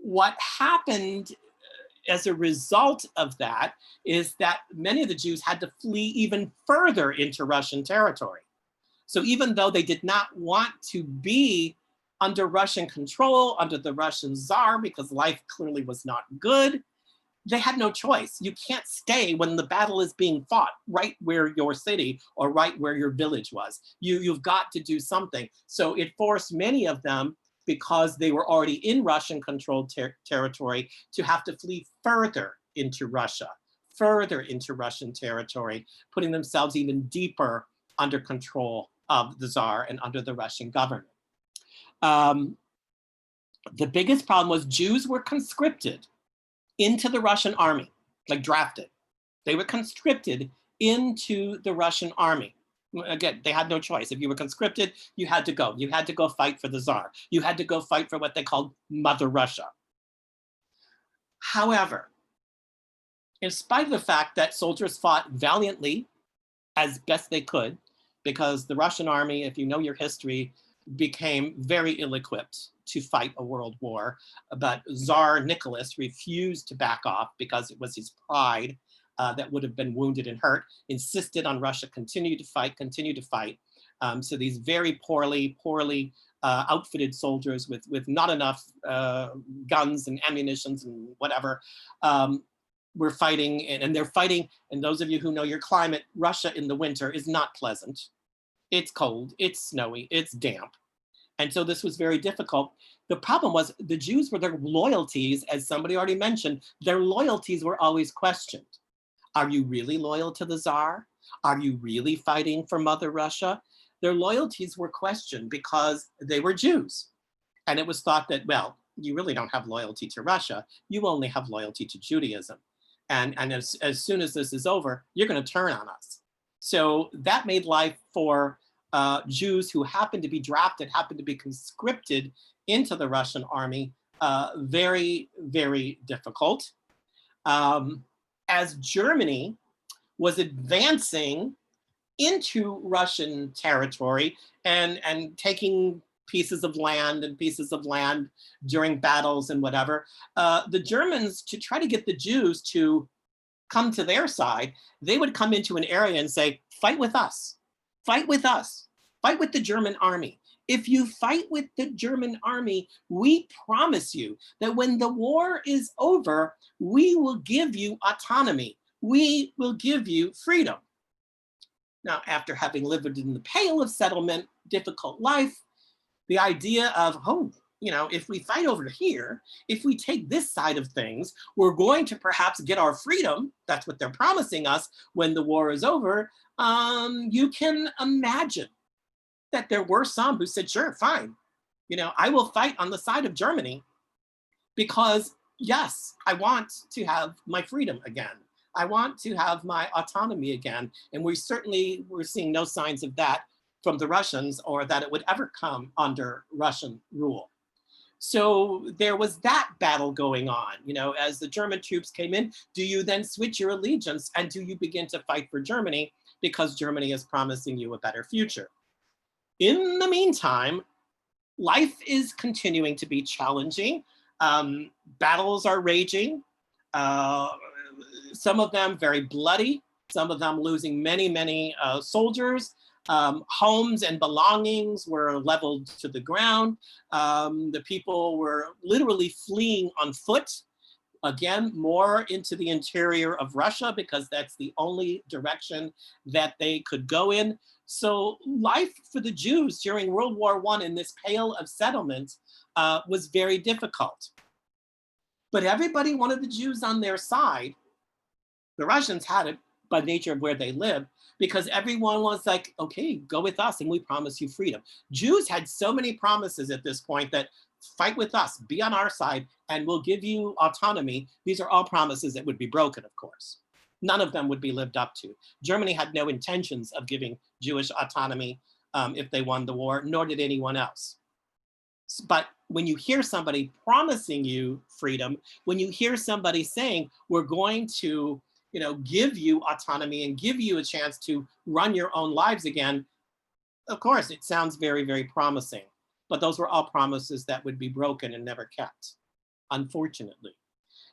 What happened as a result of that is that many of the Jews had to flee even further into Russian territory. So even though they did not want to be under Russian control, under the Russian Tsar, because life clearly was not good, they had no choice. You can't stay when the battle is being fought right where your city or right where your village was. You've got to do something. So it forced many of them, because they were already in Russian-controlled territory, to have to flee further into Russia, further into Russian territory, putting themselves even deeper under control of the Tsar and under the Russian government. The biggest problem was Jews were conscripted into the Russian army, like drafted. They were conscripted into the Russian army. Again, they had no choice. If you were conscripted, you had to go. You had to go fight for the Tsar. You had to go fight for what they called Mother Russia. However, in spite of the fact that soldiers fought valiantly as best they could, because the Russian army, if you know your history, became very ill-equipped to fight a world war, but Tsar Nicholas refused to back off because it was his pride that would have been wounded and hurt, insisted on Russia continue to fight. So these very poorly outfitted soldiers with not enough guns and ammunitions and whatever were fighting, and they're fighting, and those of you who know your climate, Russia in the winter is not pleasant. It's cold, it's snowy, it's damp. And so this was very difficult. The problem was the Jews were their loyalties, as somebody already mentioned, their loyalties were always questioned. Are you really loyal to the Tsar? Are you really fighting for Mother Russia? Their loyalties were questioned because they were Jews. And it was thought that, well, you really don't have loyalty to Russia. You only have loyalty to Judaism. And as soon as this is over, you're going to turn on us. So that made life for Jews who happened to be drafted, happened to be conscripted into the Russian army, very, very difficult. As Germany was advancing into Russian territory and taking pieces of land during battles and whatever, the Germans, to try to get the Jews to come to their side, they would come into an area and say, fight with us, fight with us, fight with the German army. If you fight with the German army, we promise you that when the war is over, we will give you autonomy. We will give you freedom. Now, after having lived in the Pale of Settlement, difficult life, the idea of, oh, you know, if we fight over here, if we take this side of things, we're going to perhaps get our freedom. That's what they're promising us when the war is over. You can imagine that there were some who said, sure, fine. You know, I will fight on the side of Germany because, yes, I want to have my freedom again. I want to have my autonomy again. And we're seeing no signs of that from the Russians, or that it would ever come under Russian rule. So there was that battle going on. You know, as the German troops came in, do you then switch your allegiance and do you begin to fight for Germany because Germany is promising you a better future? In the meantime, life is continuing to be challenging. Battles are raging. Some of them very bloody, some of them losing many, many soldiers. Homes and belongings were leveled to the ground. The people were literally fleeing on foot, again, more into the interior of Russia because that's the only direction that they could go in. So life for the Jews during World War I in this Pale of Settlement was very difficult. But everybody wanted the Jews on their side. The Russians had it by nature of where they lived, because everyone was like, okay, go with us and we promise you freedom. Jews had so many promises at this point that fight with us, be on our side, and we'll give you autonomy. These are all promises that would be broken, of course. None of them would be lived up to. Germany had no intentions of giving Jewish autonomy if they won the war, nor did anyone else. But when you hear somebody promising you freedom, when you hear somebody saying, we're going to, you know, give you autonomy and give you a chance to run your own lives again, of course, it sounds very, very promising. But those were all promises that would be broken and never kept. unfortunately.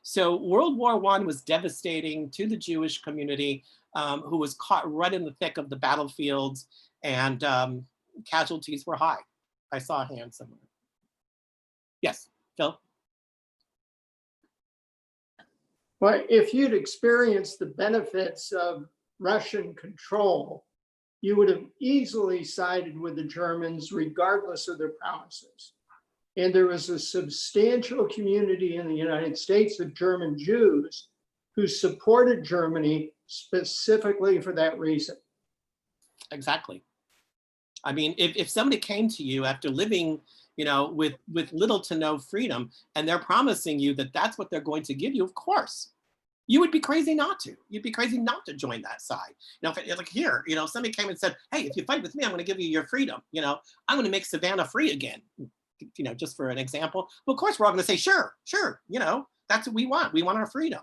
So World War I was devastating to the Jewish community, who was caught right in the thick of the battlefields, and casualties were high. I saw a hand somewhere. Yes, Phil? Well, if you'd experienced the benefits of Russian control, you would have easily sided with the Germans regardless of their promises. And there was a substantial community in the United States of German Jews who supported Germany specifically for that reason. Exactly. I mean, if somebody came to you after living, with little to no freedom, and they're promising you that that's what they're going to give you, of course, you would be crazy not to. You'd be crazy not to join that side. If, like here, if somebody came and said, hey, if you fight with me, I'm going to give you your freedom. I'm going to make Savannah free again, just for an example. Well, of course, we're all going to say, sure, that's what we want. We want our freedom.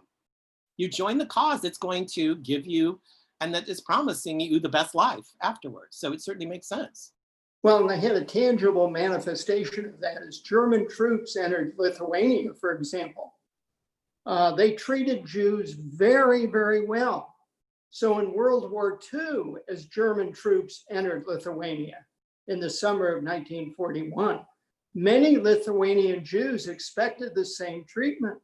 You join the cause that's going to give you, and that is promising you the best life afterwards. So it certainly makes sense. Well, and they had a tangible manifestation of that as German troops entered Lithuania, for example. They treated Jews very, very well. So in World War II, as German troops entered Lithuania in the summer of 1941, many Lithuanian Jews expected the same treatment.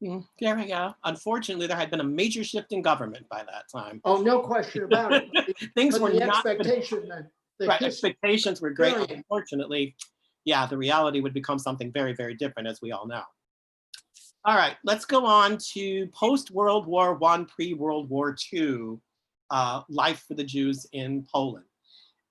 There we go. Unfortunately, there had been a major shift in government by that time. Oh, no question about it. Things were the not expectation that right, expectations were great. Right. Unfortunately, yeah, the reality would become something very, very different, as we all know. All right, let's go on to post-World War I, pre-World War II, life for the Jews in Poland.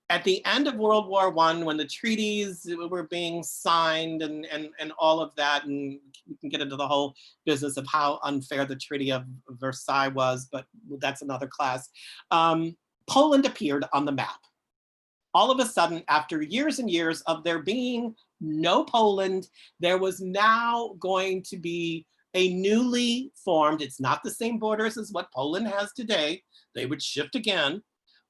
At the end of World War I, when the treaties were being signed and all of that, and we can get into the whole business of how unfair the Treaty of Versailles was, but that's another class, Poland appeared on the map. All of a sudden, after years and years of there being no Poland, there was now going to be a newly formed, it's not the same borders as what Poland has today, they would shift again,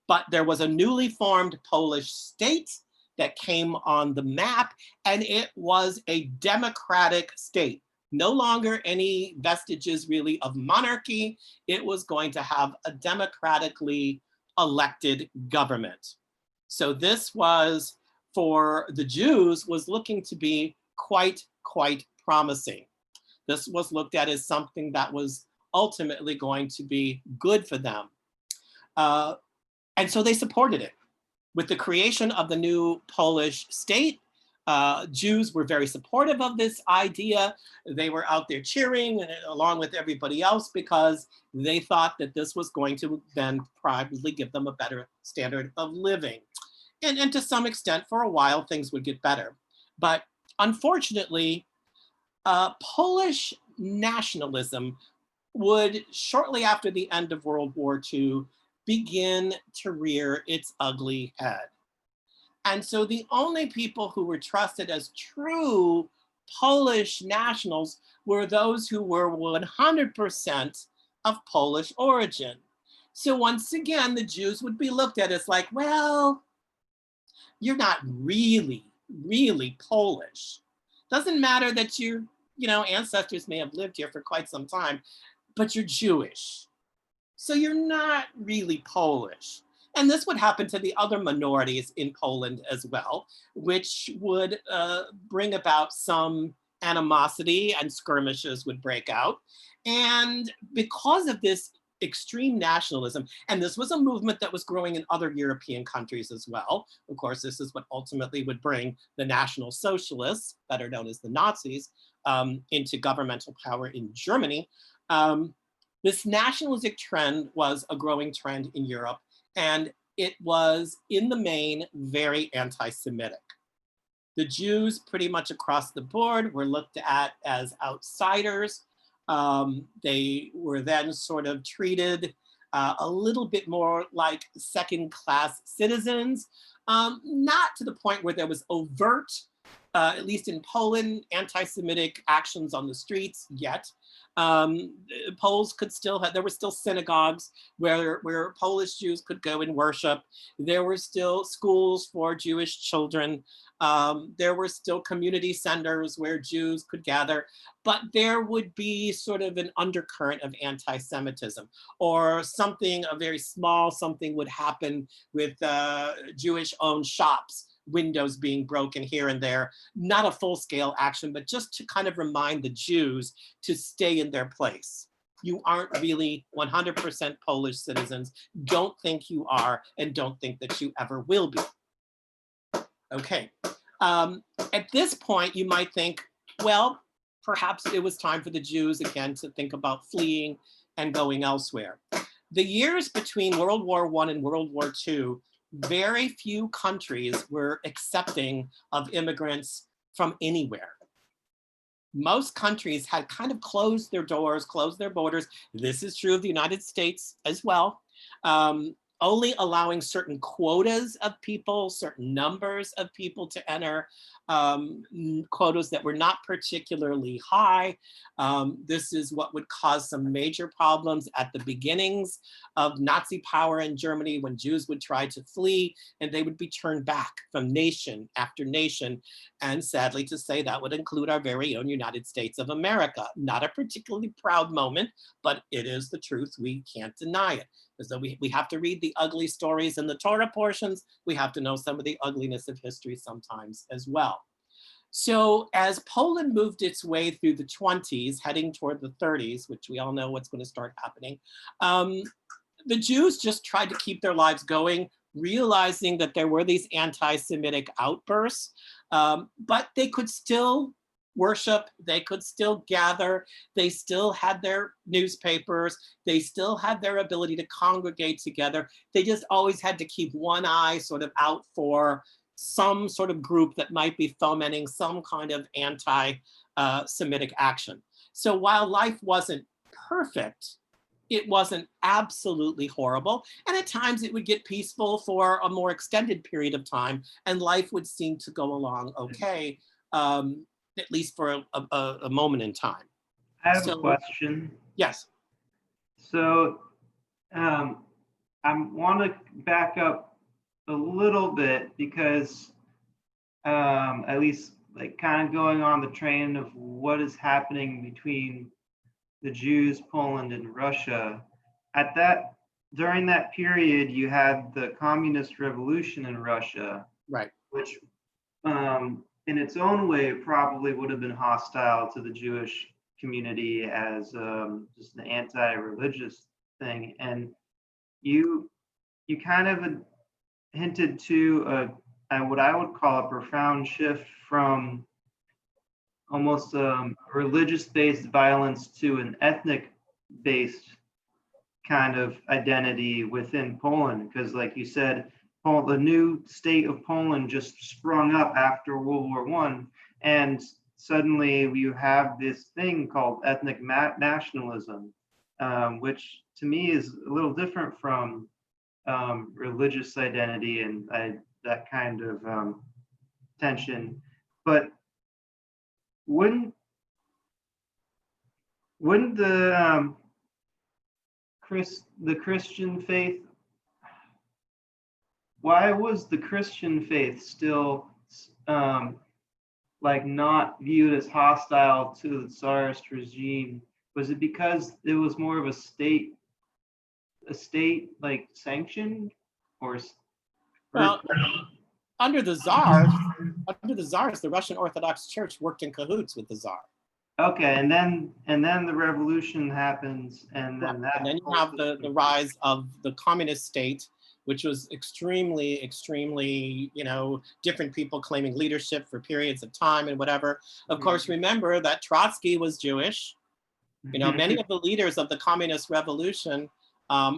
but there was a newly formed Polish state that came on the map, and it was a democratic state. No longer any vestiges really of monarchy. It was going to have a democratically elected government. So this was, for the Jews, was looking to be quite promising. This was looked at as something that was ultimately going to be good for them. And so they supported it. With the creation of the new Polish state, Jews were very supportive of this idea. They were out there cheering along with everybody else because they thought that this was going to then probably give them a better standard of living. And to some extent, for a while, things would get better. But unfortunately, Polish nationalism would, shortly after the end of World War II, begin to rear its ugly head. And so the only people who were trusted as true Polish nationals were those who were 100% of Polish origin. So once again, the Jews would be looked at as like, well, you're not really Polish. Doesn't matter that your ancestors may have lived here for quite some time, but you're Jewish. So you're not really Polish. And this would happen to the other minorities in Poland as well, which would bring about some animosity, and skirmishes would break out. And because of this extreme nationalism, and this was a movement that was growing in other European countries as well. Of course, this is what ultimately would bring the National Socialists, better known as the Nazis, into governmental power in Germany. This nationalistic trend was a growing trend in Europe, and it was, in the main, very anti-Semitic. The Jews, pretty much across the board, were looked at as outsiders. They were then sort of treated a little bit more like second-class citizens, not to the point where there was overt at least in Poland, anti-Semitic actions on the streets yet. Poles could still have, there were still synagogues where Polish Jews could go and worship. There were still schools for Jewish children. There were still community centers where Jews could gather, but there would be sort of an undercurrent of anti-Semitism, or something, a very small something would happen with Jewish-owned shops, windows being broken here and there, not a full-scale action, but just to kind of remind the Jews to stay in their place. You aren't really 100% Polish citizens. Don't think you are, and don't think that you ever will be. Okay. At this point, you might think, well, perhaps it was time for the Jews again to think about fleeing and going elsewhere. The years between World War I and World War II, very few countries were accepting of immigrants from anywhere. Most countries had kind of closed their doors, closed their borders. This is true of the United States as well. Only allowing certain quotas of people, certain numbers of people to enter, quotas that were not particularly high. This is what would cause some major problems at the beginnings of Nazi power in Germany, when Jews would try to flee and they would be turned back from nation after nation. And sadly to say, that would include our very own United States of America. Not a particularly proud moment, but it is the truth. We can't deny it. So we have to read the ugly stories in the Torah portions. We have to know some of the ugliness of history sometimes as well. So as Poland moved its way through the 20s, heading toward the 30s, which we all know what's going to start happening, the Jews just tried to keep their lives going, realizing that there were these anti-Semitic outbursts, but they could still worship, they could still gather, they still had their newspapers, they still had their ability to congregate together. They just always had to keep one eye sort of out for some sort of group that might be fomenting some kind of anti-Semitic action. So while life wasn't perfect, it wasn't absolutely horrible. And at times it would get peaceful for a more extended period of time, and life would seem to go along okay. At least for a moment in time. I have a question. Yes. So I want to back up a little bit, because at least like kind of going on the train of what is happening between the Jews, Poland, and Russia. During that period, you had the communist revolution in Russia, right? Which in its own way probably would have been hostile to the Jewish community as just an anti-religious thing. And you kind of hinted to what I would call a profound shift from almost religious-based violence to an ethnic-based kind of identity within Poland, because like you said, the new state of Poland just sprung up after World War I, and suddenly you have this thing called ethnic nationalism, which to me is a little different from religious identity and that kind of tension. But wouldn't the Christian faith, why was the Christian faith still like not viewed as hostile to the Tsarist regime? Was it because it was more of a state like sanctioned, or? Well, under the Tsars, the Russian Orthodox Church worked in cahoots with the Tsar. Okay, and then the revolution happens, and then you have the rise of the communist state, which was extremely, different people claiming leadership for periods of time and whatever. Of course, remember that Trotsky was Jewish. Many of the leaders of the communist revolution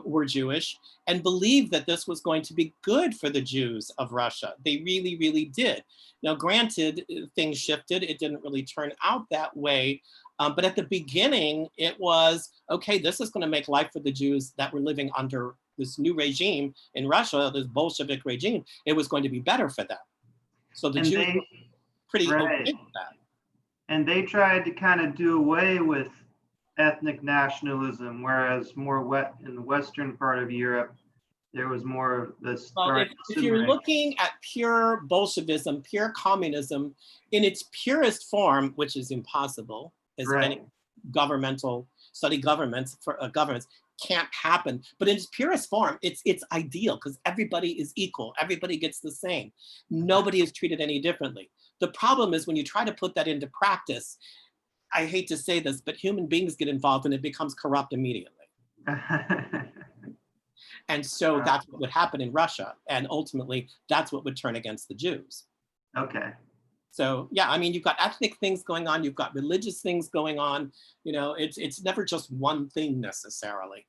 were Jewish and believed that this was going to be good for the Jews of Russia. They really, really did. Now, granted, things shifted. It didn't really turn out that way. But at the beginning, it was, okay, this is going to make life for the Jews that were living under this new regime in Russia, this Bolshevik regime. It was going to be better for them. So the Jews. pretty Right. okay with that. And they tried to kind of do away with ethnic nationalism, whereas more in the western part of Europe, there was more of this. Well, if you're looking at pure Bolshevism, pure communism in its purest form, which is impossible, as any governmental study governments can't happen. But in its purest form, it's ideal because everybody is equal. Everybody gets the same. Nobody is treated any differently. The problem is when you try to put that into practice, I hate to say this, but human beings get involved and it becomes corrupt immediately. And so that's what would happen in Russia. And ultimately, that's what would turn against the Jews. Okay. So yeah, I mean, you've got ethnic things going on, you've got religious things going on. You know, it's never just one thing necessarily.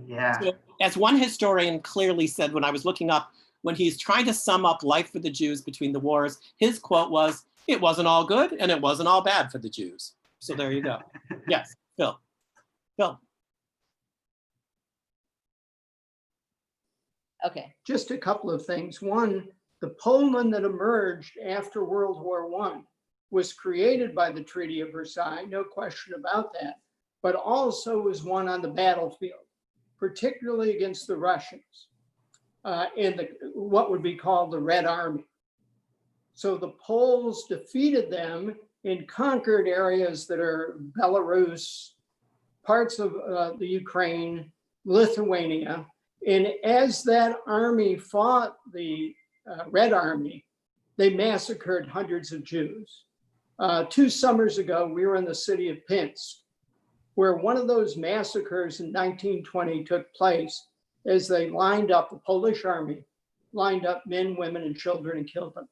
Yeah. So, as one historian clearly said when I was looking up, when he's trying to sum up life for the Jews between the wars, his quote was, "It wasn't all good and it wasn't all bad for the Jews." So there you go. Yes, Phil. Phil. Okay. Just a couple of things. One, the Poland that emerged after World War I was created by the Treaty of Versailles, no question about that, but also was won on the battlefield, particularly against the Russians in what would be called the Red Army. So the Poles defeated them in conquered areas that are Belarus, parts of the Ukraine, Lithuania. And as that army fought the Red Army, they massacred hundreds of Jews. 2 summers ago, we were in the city of Pinsk, where one of those massacres in 1920 took place as they lined up, the Polish army lined up men, women, and children and killed them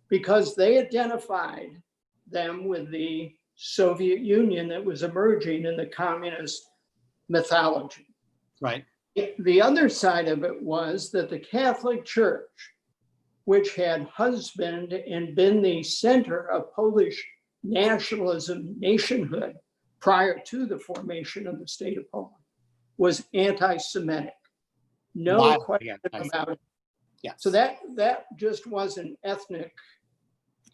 because they identified them with the Soviet Union that was emerging in the communist mythology. Right. The other side of it was that the Catholic Church, which had husband and been the center of Polish nationalism, nationhood, prior to the formation of the state of Poland, was anti-Semitic. No question about it. Yes. So that just wasn't ethnic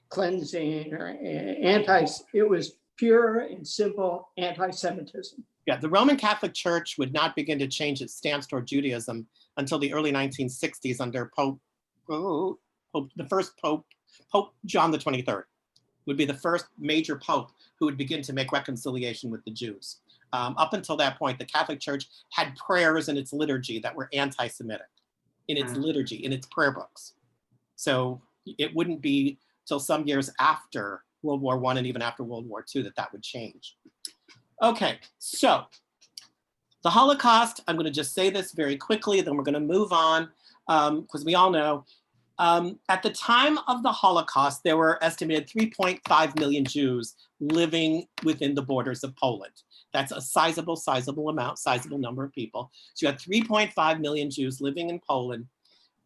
cleansing or it was pure and simple anti-Semitism. Yeah, the Roman Catholic Church would not begin to change its stance toward Judaism until the early 1960s under the first Pope John the 23rd, would be the first major pope who would begin to make reconciliation with the Jews. Up until that point, the Catholic Church had prayers in its liturgy that were anti-Semitic, in its liturgy, in its prayer books. So it wouldn't be till some years after World War I and even after World War II that would change. Okay, so the Holocaust, I'm going to just say this very quickly, then we're going to move on, because we all know, at the time of the Holocaust, there were estimated 3.5 million Jews living within the borders of Poland. That's a sizable amount, sizable number of people. So you had 3.5 million Jews living in Poland.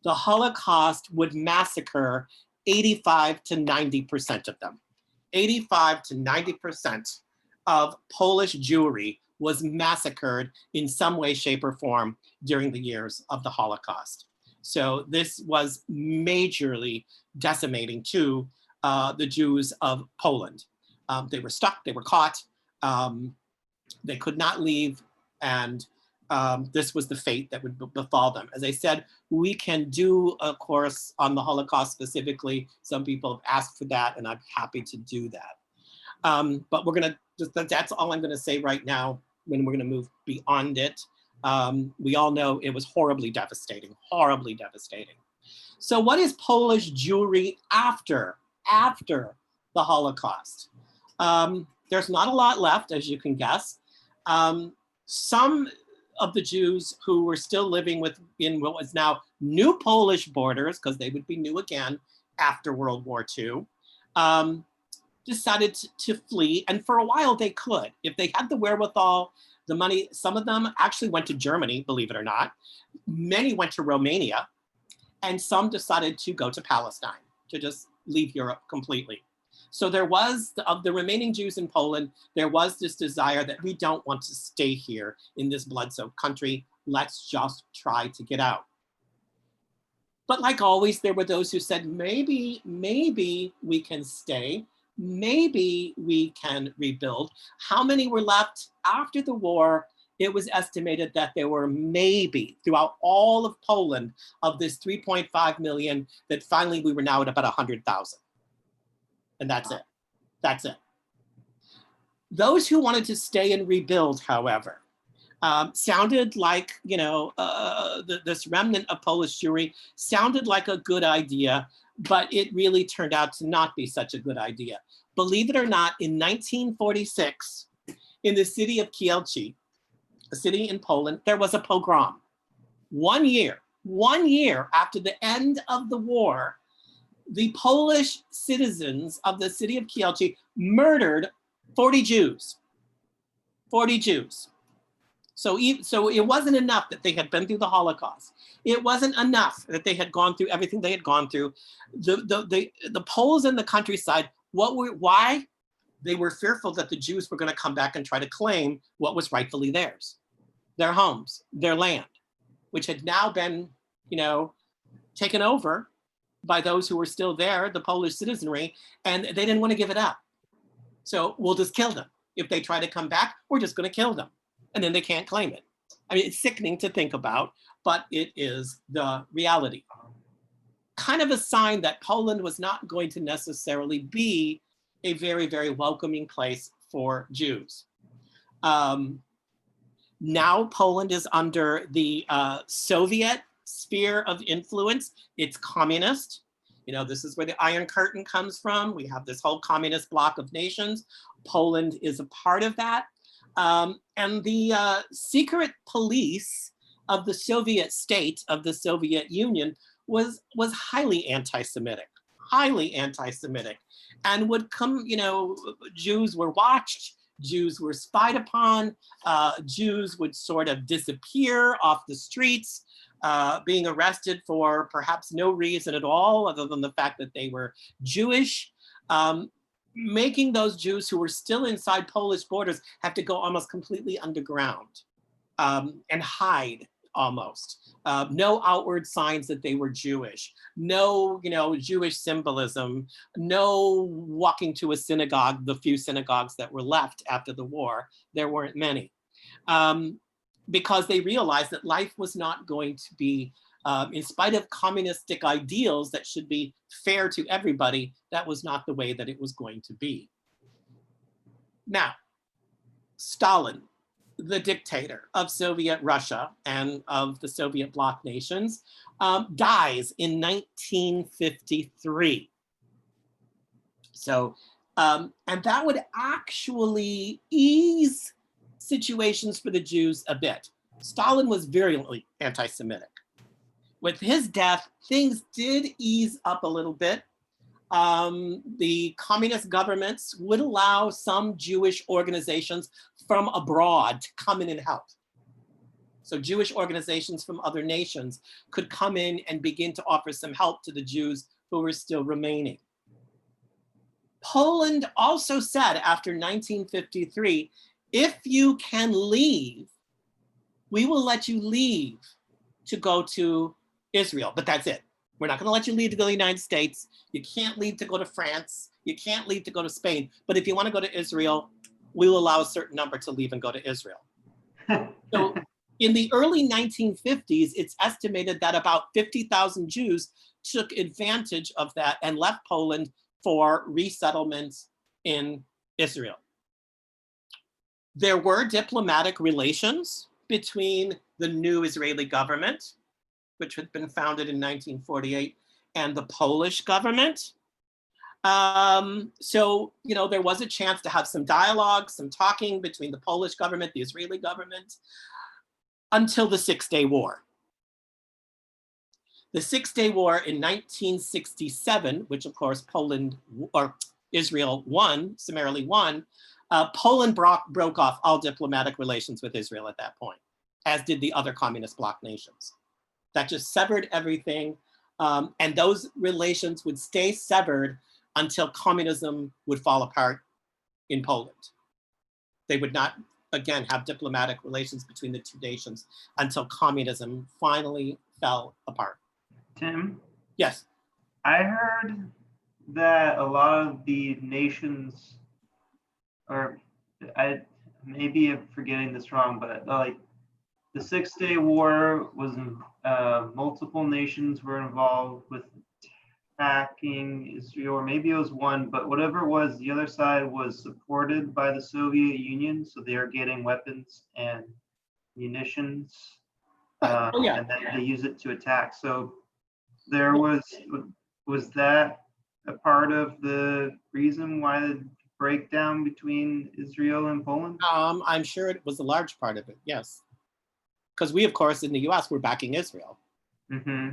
The Holocaust would massacre 85 to 90% of them. 85 to 90% of Polish Jewry was massacred in some way, shape, or form during the years of the Holocaust. So this was majorly decimating to the Jews of Poland. They were stuck, they were caught, they could not leave, and this was the fate that would befall them. As I said, we can do a course on the Holocaust specifically. Some people have asked for that, and I'm happy to do that. But we're gonna, that's all I'm gonna say right now, when we're gonna move beyond it. We all know it was horribly devastating, horribly devastating. So what is Polish Jewry after the Holocaust? There's not a lot left, as you can guess. Some of the Jews who were still living within what was now new Polish borders, because they would be new again after World War II, decided to flee, and for a while they could. If they had the wherewithal, the money, some of them actually went to Germany, believe it or not. Many went to Romania, and some decided to go to Palestine, to just leave Europe completely. So there was, of the remaining Jews in Poland, there was this desire that we don't want to stay here in this blood-soaked country. Let's just try to get out. But like always, there were those who said, maybe we can stay. Maybe we can rebuild. How many were left after the war? It was estimated that there were maybe throughout all of Poland of this 3.5 million, that finally we were now at about 100,000. And that's it. That's it. Those who wanted to stay and rebuild, however, sounded like, you know, this remnant of Polish Jewry sounded like a good idea, but it really turned out to not be such a good idea. Believe it or not, in 1946, in the city of Kielce, a city in Poland, there was a pogrom. 1 year after the end of the war, the Polish citizens of the city of Kielce murdered 40 Jews. 40 Jews. So it wasn't enough that they had been through the Holocaust. It wasn't enough that they had gone through everything they had gone through. The Poles in the countryside, why? They were fearful that the Jews were going to come back and try to claim what was rightfully theirs, their homes, their land, which had now been, you know, taken over by those who were still there, the Polish citizenry, and they didn't want to give it up. So we'll just kill them. If they try to come back, we're just going to kill them. And then they can't claim it. I mean, it's sickening to think about, but it is the reality. Kind of a sign that Poland was not going to necessarily be a very, very welcoming place for Jews. Now Poland is under the Soviet sphere of influence. It's communist. You know, this is where the Iron Curtain comes from. We have this whole communist bloc of nations. Poland is a part of that. And the secret police of the Soviet state, of the Soviet Union, was highly anti-Semitic, and would come, you know, Jews were watched, Jews were spied upon, Jews would sort of disappear off the streets, being arrested for perhaps no reason at all, other than the fact that they were Jewish, making those Jews who were still inside Polish borders have to go almost completely underground and hide almost. No outward signs that they were Jewish, no, you know, Jewish symbolism, no walking to a synagogue, the few synagogues that were left after the war, there weren't many. Because they realized that life was not going to be, in spite of communistic ideals that should be fair to everybody, that was not the way that it was going to be. Now, Stalin, the dictator of Soviet Russia and of the Soviet bloc nations, dies in 1953. So, and that would actually ease situations for the Jews a bit. Stalin was virulently anti-Semitic. With his death, things did ease up a little bit. The communist governments would allow some Jewish organizations from abroad to come in and help. So Jewish organizations from other nations could come in and begin to offer some help to the Jews who were still remaining. Poland also said after 1953, if you can leave, we will let you leave to go to Israel, but that's it. We're not going to let you leave to go to the United States. You can't leave to go to France. You can't leave to go to Spain. But if you want to go to Israel, we will allow a certain number to leave and go to Israel. So in the early 1950s, it's estimated that about 50,000 Jews took advantage of that and left Poland for resettlement in Israel. There were diplomatic relations between the new Israeli government, which had been founded in 1948, and the Polish government. So, you know, there was a chance to have some dialogue, some talking between the Polish government, the Israeli government, until the Six-Day War. The Six-Day War in 1967, which of course Poland, or Israel won, summarily won, Poland broke off all diplomatic relations with Israel at that point, as did the other communist bloc nations. That just severed everything. And those relations would stay severed until communism would fall apart in Poland. They would not, again, have diplomatic relations between the two nations until communism finally fell apart. Tim, Yes. I heard that a lot of the nations, or I maybe I'm forgetting this wrong, but like the 6-Day War was multiple nations were involved with attacking Israel, or maybe it was one, but whatever it was, the other side was supported by the Soviet Union, so they are getting weapons and munitions, Oh, yeah. and then they use it to attack. So there was that a part of the reason why the breakdown between Israel and Poland? I'm sure it was a large part of it, yes. Because we, of course, in the US, were backing Israel. Mm-hmm.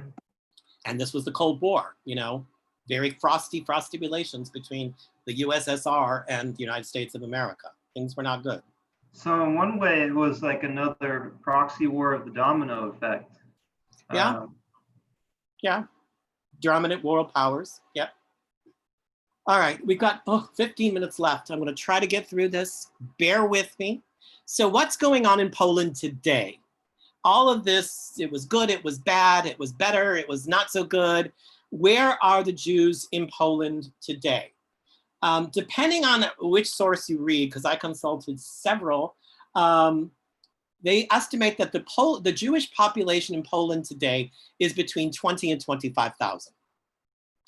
And this was the Cold War, you know, very frosty relations between the USSR and the United States of America. Things were not good. So in one way, it was like another proxy war of the domino effect. Yeah. Yeah. Dominant world powers. Yep. All right, we've got 15 minutes left. I'm going to try to get through this. Bear with me. So what's going on in Poland today? All of this, it was good, it was bad, it was better, it was not so good. Where are the Jews in Poland today? Depending on which source you read, because I consulted several, they estimate that the Jewish population in Poland today is between 20 and 25,000.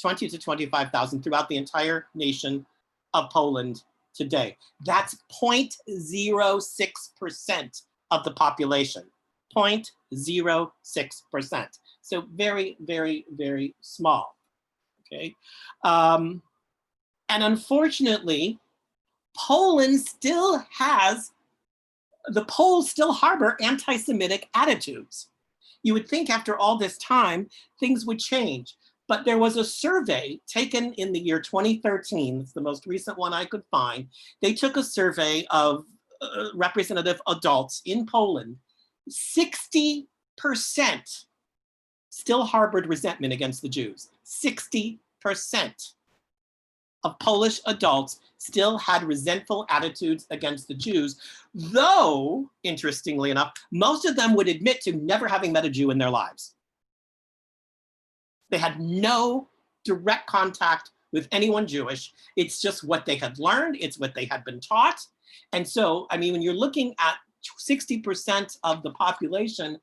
20 to 25,000 throughout the entire nation of Poland today. That's 0.06% of the population. 0.06%. So very, very, very small. Okay. And unfortunately, Poland still has, the Poles still harbor anti-Semitic attitudes. You would think after all this time, things would change. But there was a survey taken in the year 2013, it's the most recent one I could find. They took a survey of representative adults in Poland. 60% still harbored resentment against the Jews. 60% of Polish adults still had resentful attitudes against the Jews, though, interestingly enough, most of them would admit to never having met a Jew in their lives. They had no direct contact with anyone Jewish. It's just what they had learned. It's what they had been taught. And so, I mean, when you're looking at 60% of the population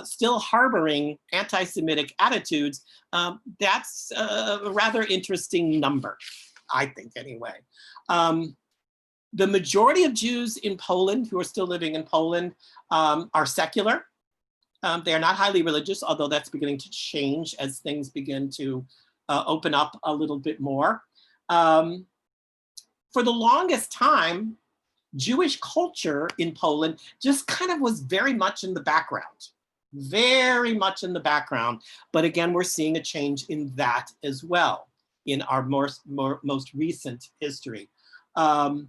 still harboring anti-Semitic attitudes, that's a rather interesting number, I think, anyway. The majority of Jews in Poland who are still living in Poland are secular. They are not highly religious, although that's beginning to change as things begin to open up a little bit more. For the longest time, Jewish culture in Poland just kind of was very much in the background, very much in the background. But again, we're seeing a change in that as well in our most recent history. But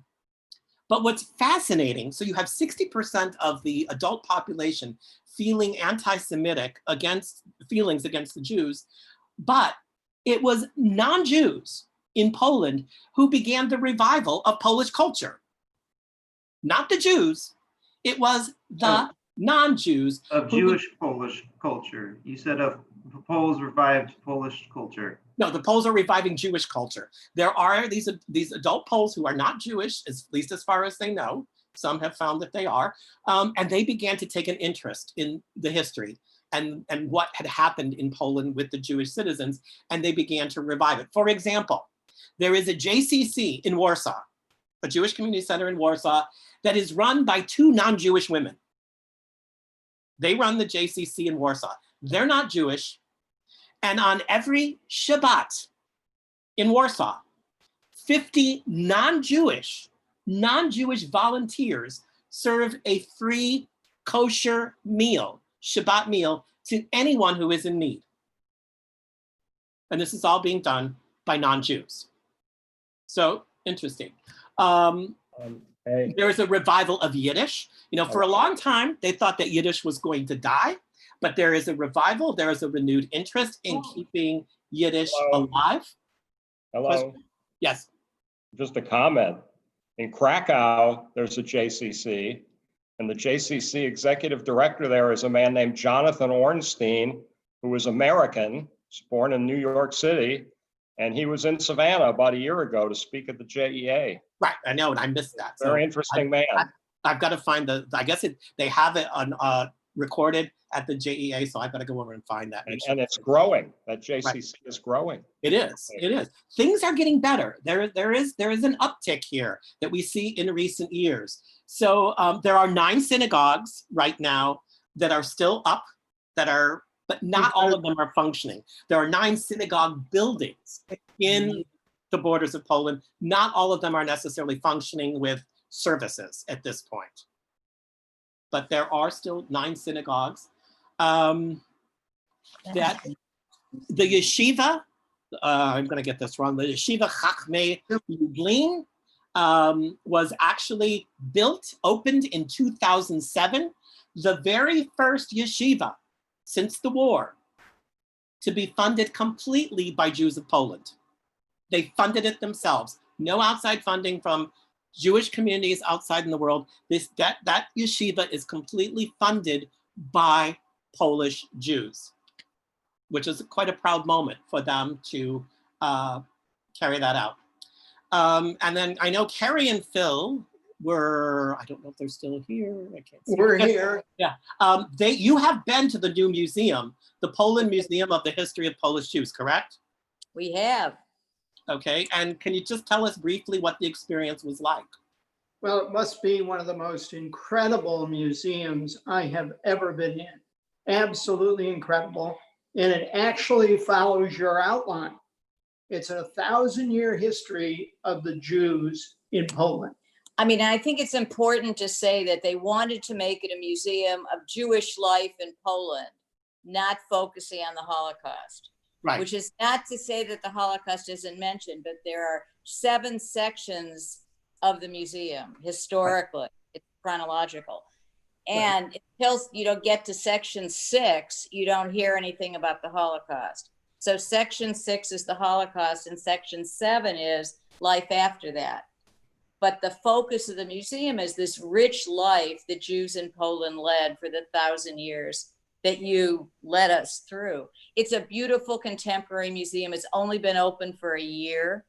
what's fascinating, so you have 60% of the adult population feeling anti-Semitic feelings against the Jews, but it was non-Jews in Poland who began the revival of Polish culture. Not the Jews, it was the non-Jews. Of Jewish Polish culture. You said of Poles revived Polish culture. No, the Poles are reviving Jewish culture. There are these adult Poles who are not Jewish, at least as far as they know. Some have found that they are. And they began to take an interest in the history and what had happened in Poland with the Jewish citizens, and they began to revive it. For example, there is a JCC in Warsaw, a Jewish community center in Warsaw, that is run by 2 non-Jewish women. They run the JCC in Warsaw. They're not Jewish. And on every Shabbat in Warsaw, 50 non-Jewish volunteers serve a free kosher meal, Shabbat meal, to anyone who is in need. And this is all being done by non-Jews. So interesting. There is a revival of Yiddish. You know, for a long time, they thought that Yiddish was going to die, but there is a revival. There is a renewed interest in keeping Yiddish alive. Hello. Yes. Just a comment. In Krakow, there's a JCC, and the JCC executive director there is a man named Jonathan Ornstein, who is American, was born in New York City, and he was in Savannah about a year ago to speak at the JEA. Right, I know, and I missed that. So Very interesting man. I've got to find I guess they have it on recorded at the JEA, so I've got to go over and find that. And it's growing. That JCC is growing. It is. It is. Things are getting better. There is an uptick here that we see in recent years. So there are 9 synagogues right now that are still up, but not all of them are functioning. There are 9 synagogue buildings in the borders of Poland. Not all of them are necessarily functioning with services at this point. But there are still 9 synagogues. That the yeshiva, I'm going to get this wrong, the yeshiva Chachmei Lublin was actually opened in 2007, the very first yeshiva since the war to be funded completely by Jews of Poland. They funded it themselves. No outside funding from Jewish communities outside in the world. That yeshiva is completely funded by Polish Jews, which is quite a proud moment for them to carry that out. And then I know Carrie and Phil were, I don't know if they're still here. I can't see. We're here. Yeah, you have been to the new museum, the Poland Museum of the History of Polish Jews, correct? We have. Okay, and can you just tell us briefly what the experience was like? Well, it must be one of the most incredible museums I have ever been in. Absolutely incredible. And it actually follows your outline. It's a 1,000-year history of the Jews in Poland. I mean, I think it's important to say that they wanted to make it a museum of Jewish life in Poland, not focusing on the Holocaust. Right. Which is not to say that the Holocaust isn't mentioned, but there are 7 sections of the museum historically. It's chronological. And until you don't get to section 6, you don't hear anything about the Holocaust. So section 6 is the Holocaust and section 7 is life after that. But the focus of the museum is this rich life that Jews in Poland led for the 1,000 years that you led us through. It's a beautiful contemporary museum. It's only been open for a year.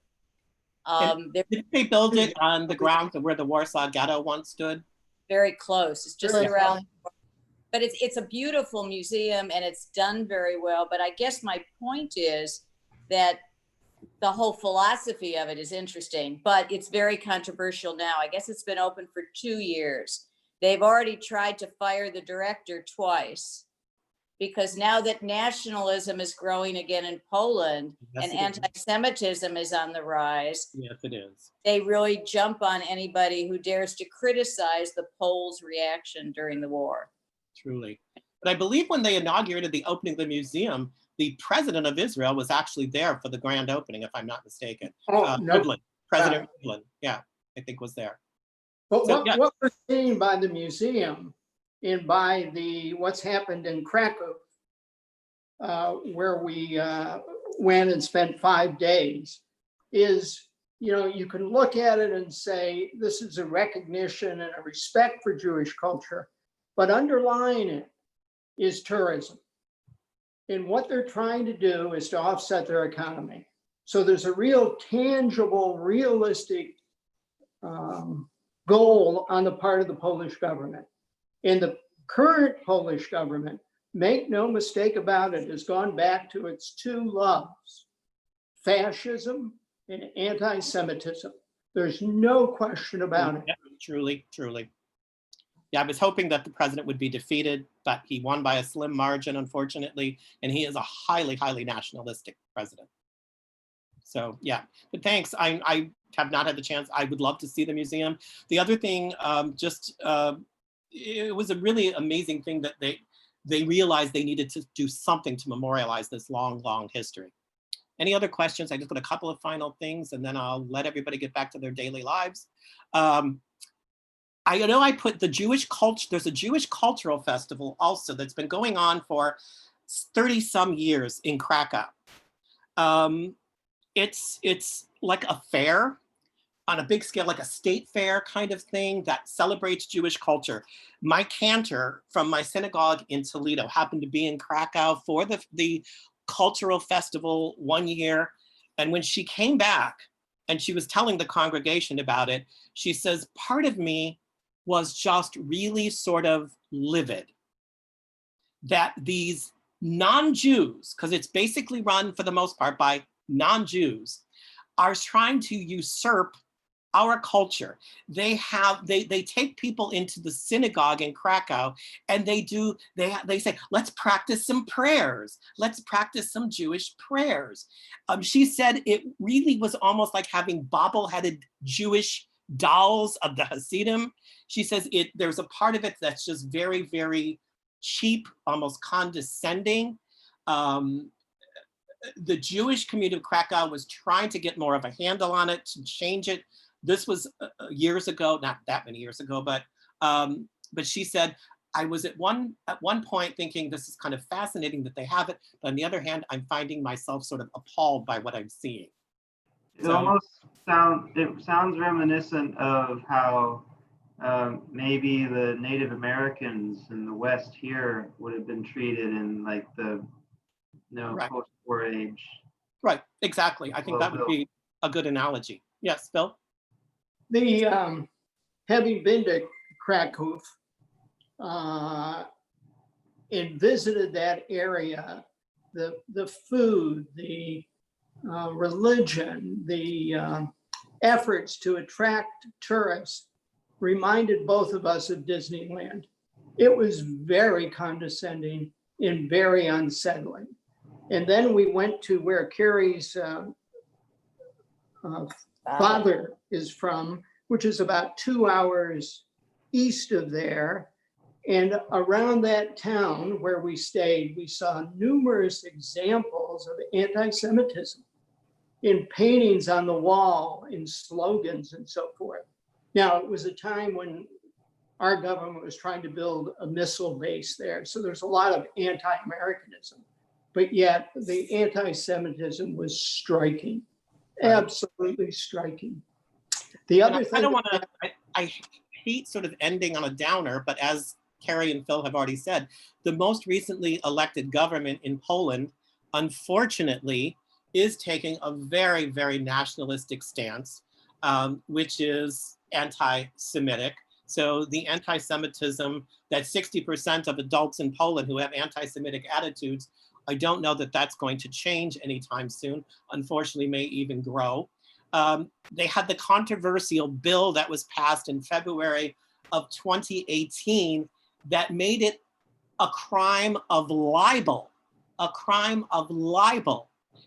Did they build it on the grounds of where the Warsaw Ghetto once stood? Very close. It's just around. But it's a beautiful museum and it's done very well. But I guess my point is that the whole philosophy of it is interesting, but it's very controversial now. I guess it's been open for 2 years. They've already tried to fire the director twice, because now that nationalism is growing again in Poland and anti-Semitism is on the rise, yes, it is. They really jump on anybody who dares to criticize the Poles' reaction during the war. Truly. But I believe when they inaugurated the opening of the museum, the president of Israel was actually there for the grand opening, if I'm not mistaken. No. President Rivlin, yeah, I think was there. But So, what we're seeing by the museum and by what's happened in Krakow, where we went and spent 5 days, is, you can look at it and say, this is a recognition and a respect for Jewish culture, but underlying it is tourism. And what they're trying to do is to offset their economy. So there's a real tangible, realistic goal on the part of the Polish government. And the current Polish government, make no mistake about it, has gone back to its 2 loves, fascism and anti-Semitism. There's no question about it. Yeah, truly, truly. Yeah, I was hoping that the president would be defeated, but he won by a slim margin, unfortunately, and he is a highly, highly nationalistic president. So yeah, but thanks. I have not had the chance. I would love to see the museum. The other thing, it was a really amazing thing that they realized they needed to do something to memorialize this long, long history. Any other questions? I just got a couple of final things and then I'll let everybody get back to their daily lives. I know I put the Jewish culture, there's a Jewish cultural festival also that's been going on for 30 some years in Krakow. It's like a fair on a big scale, like a state fair kind of thing that celebrates Jewish culture. My cantor from my synagogue in Toledo happened to be in Krakow for the cultural festival one year. And when she came back and she was telling the congregation about it, she says, part of me was just really sort of livid that these non-Jews, because it's basically run for the most part by non-Jews, are trying to usurp our culture. They take people into the synagogue in Krakow and they say, let's practice some prayers. Let's practice some Jewish prayers. She said it really was almost like having bobble-headed Jewish dolls of the Hasidim. She says there's a part of it that's just very, very cheap, almost condescending. The Jewish community of Krakow was trying to get more of a handle on it, to change it. This was years ago, not that many years ago, but she said, I was at one point thinking this is kind of fascinating that they have it, but on the other hand, I'm finding myself sort of appalled by what I'm seeing. It almost sounds reminiscent of how maybe the Native Americans in the West here would have been treated in like the Right. post-war age. Right, exactly. I think that would be a good analogy. Yes, Bill? The having been to Krakow and visited that area, the food, the religion, the efforts to attract tourists reminded both of us of Disneyland. It was very condescending and very unsettling. And then we went to where Carrie's father is from, which is about 2 hours east of there. And around that town where we stayed, we saw numerous examples of anti-Semitism in paintings on the wall, in slogans and so forth. Now, it was a time when our government was trying to build a missile base there. So there's a lot of anti-Americanism, but yet the anti-Semitism was striking, absolutely striking. The other thing— I hate sort of ending on a downer, but as Carrie and Phil have already said, the most recently elected government in Poland, unfortunately, is taking a very, very nationalistic stance, which is anti-Semitic. So the anti-Semitism, that 60% of adults in Poland who have anti-Semitic attitudes, I don't know that that's going to change anytime soon. Unfortunately, may even grow. They had the controversial bill that was passed in February of 2018 that made it a crime of libel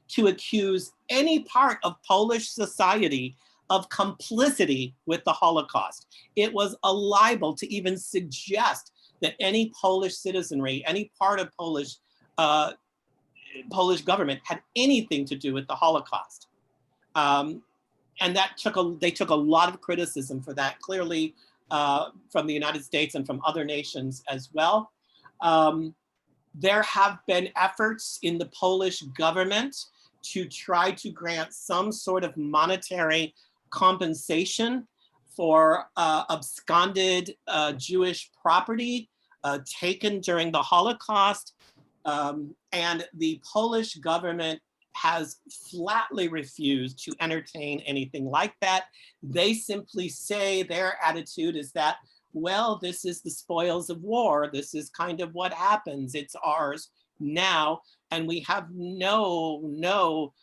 to accuse any part of Polish society of complicity with the Holocaust. It was a libel to even suggest that any Polish citizenry, any part of Polish government had anything to do with the Holocaust. And that they took a lot of criticism for that, clearly from the United States and from other nations as well. There have been efforts in the Polish government to try to grant some sort of monetary compensation for absconded Jewish property taken during the Holocaust. And the Polish government has flatly refused to entertain anything like that. They simply say their attitude is that, well, this is the spoils of war. This is kind of what happens. It's ours now. And we have no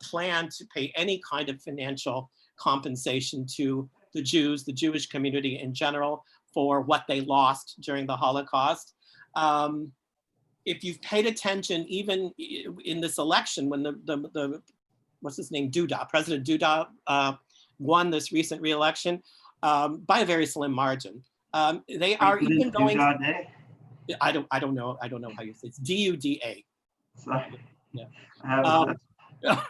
plan to pay any kind of financial compensation to the Jews, the Jewish community in general, for what they lost during the Holocaust. If you've paid attention, even in this election, when the what's his name, President Duda won this recent re-election by a very slim margin. They are even going. I don't know how you say it. It's D-U-D-A. Sorry. Yeah.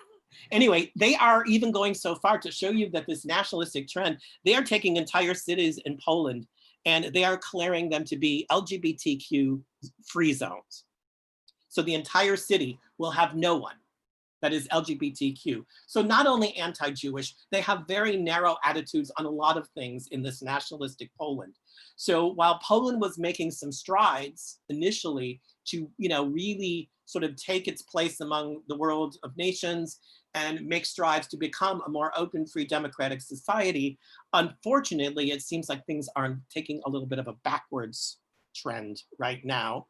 Anyway, they are even going so far to show you that this nationalistic trend, they are taking entire cities in Poland and they are declaring them to be LGBTQ free zones. So the entire city will have no one. that is LGBTQ. So not only anti-Jewish, they have very narrow attitudes on a lot of things in this nationalistic Poland. So while Poland was making some strides initially to, really sort of take its place among the world of nations and make strides to become a more open, free, democratic society, unfortunately, it seems like things are taking a little bit of a backwards trend right now,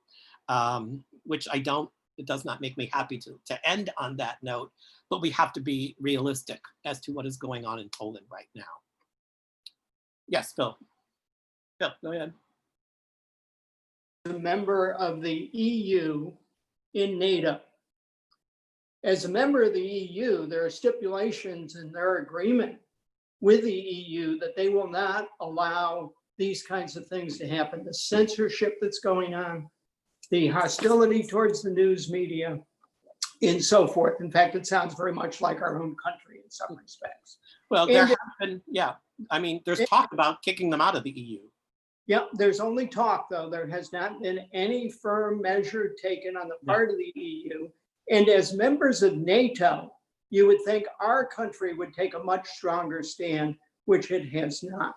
which it does not make me happy to end on that note, but we have to be realistic as to what is going on in Poland right now. Yes, Phil. Phil, go ahead. A member of the EU in NATO. As a member of the EU, there are stipulations in their agreement with the EU that they will not allow these kinds of things to happen. The censorship that's going on, the hostility towards the news media, and so forth. In fact, it sounds very much like our own country in some respects. Well, there have been, I mean, there's talk about kicking them out of the EU. Yeah, there's only talk, though. There has not been any firm measure taken on the part of the EU. And as members of NATO, you would think our country would take a much stronger stand, which it has not.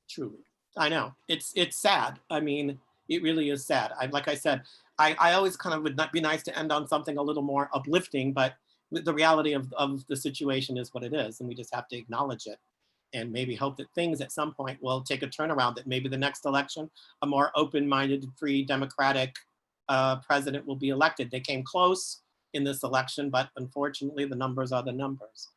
Truly, I know. It's sad. I mean, it really is sad. Like I said, I always kind of would not be nice to end on something a little more uplifting, but the reality of the situation is what it is, and we just have to acknowledge it and maybe hope that things at some point will take a turnaround, that maybe the next election, a more open-minded, free, democratic president will be elected. They came close in this election, but unfortunately the numbers are the numbers.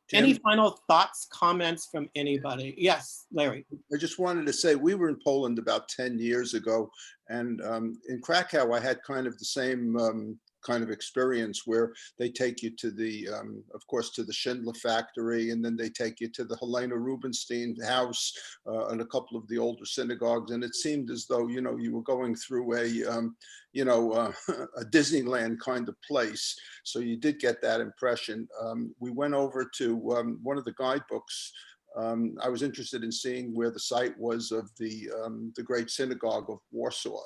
Jim? Any final thoughts, comments from anybody? Yes, Larry. I just wanted to say, we were in Poland about 10 years ago, and in Krakow, I had kind of the same kind of experience where they take you to the, of course, to the Schindler factory, and then they take you to the Helena Rubinstein house and a couple of the older synagogues. And it seemed as though, you were going through a Disneyland kind of place. So you did get that impression. We went over to one of the guidebooks. I was interested in seeing where the site was of the great synagogue of Warsaw,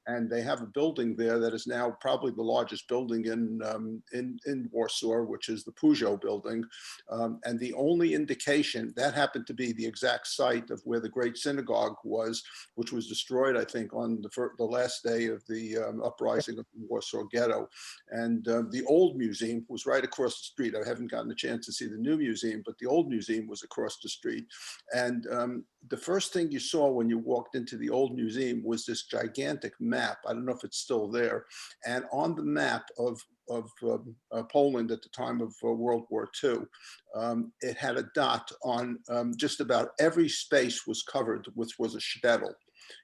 and they have a building there that is now probably the largest building in Warsaw, which is the Peugeot building. And the only indication that happened to be the exact site of where the great synagogue was, which was destroyed, I think, on the last day of the uprising of the Warsaw Ghetto. And the old museum was right across the street. I haven't gotten a chance to see the new museum, but the old museum was across the street. And the first thing you saw when you walked into the old museum was this gigantic map. I don't know if it's still there. And on the map of Poland at the time of World War II, it had a dot on just about every space was covered, which was a shtetl.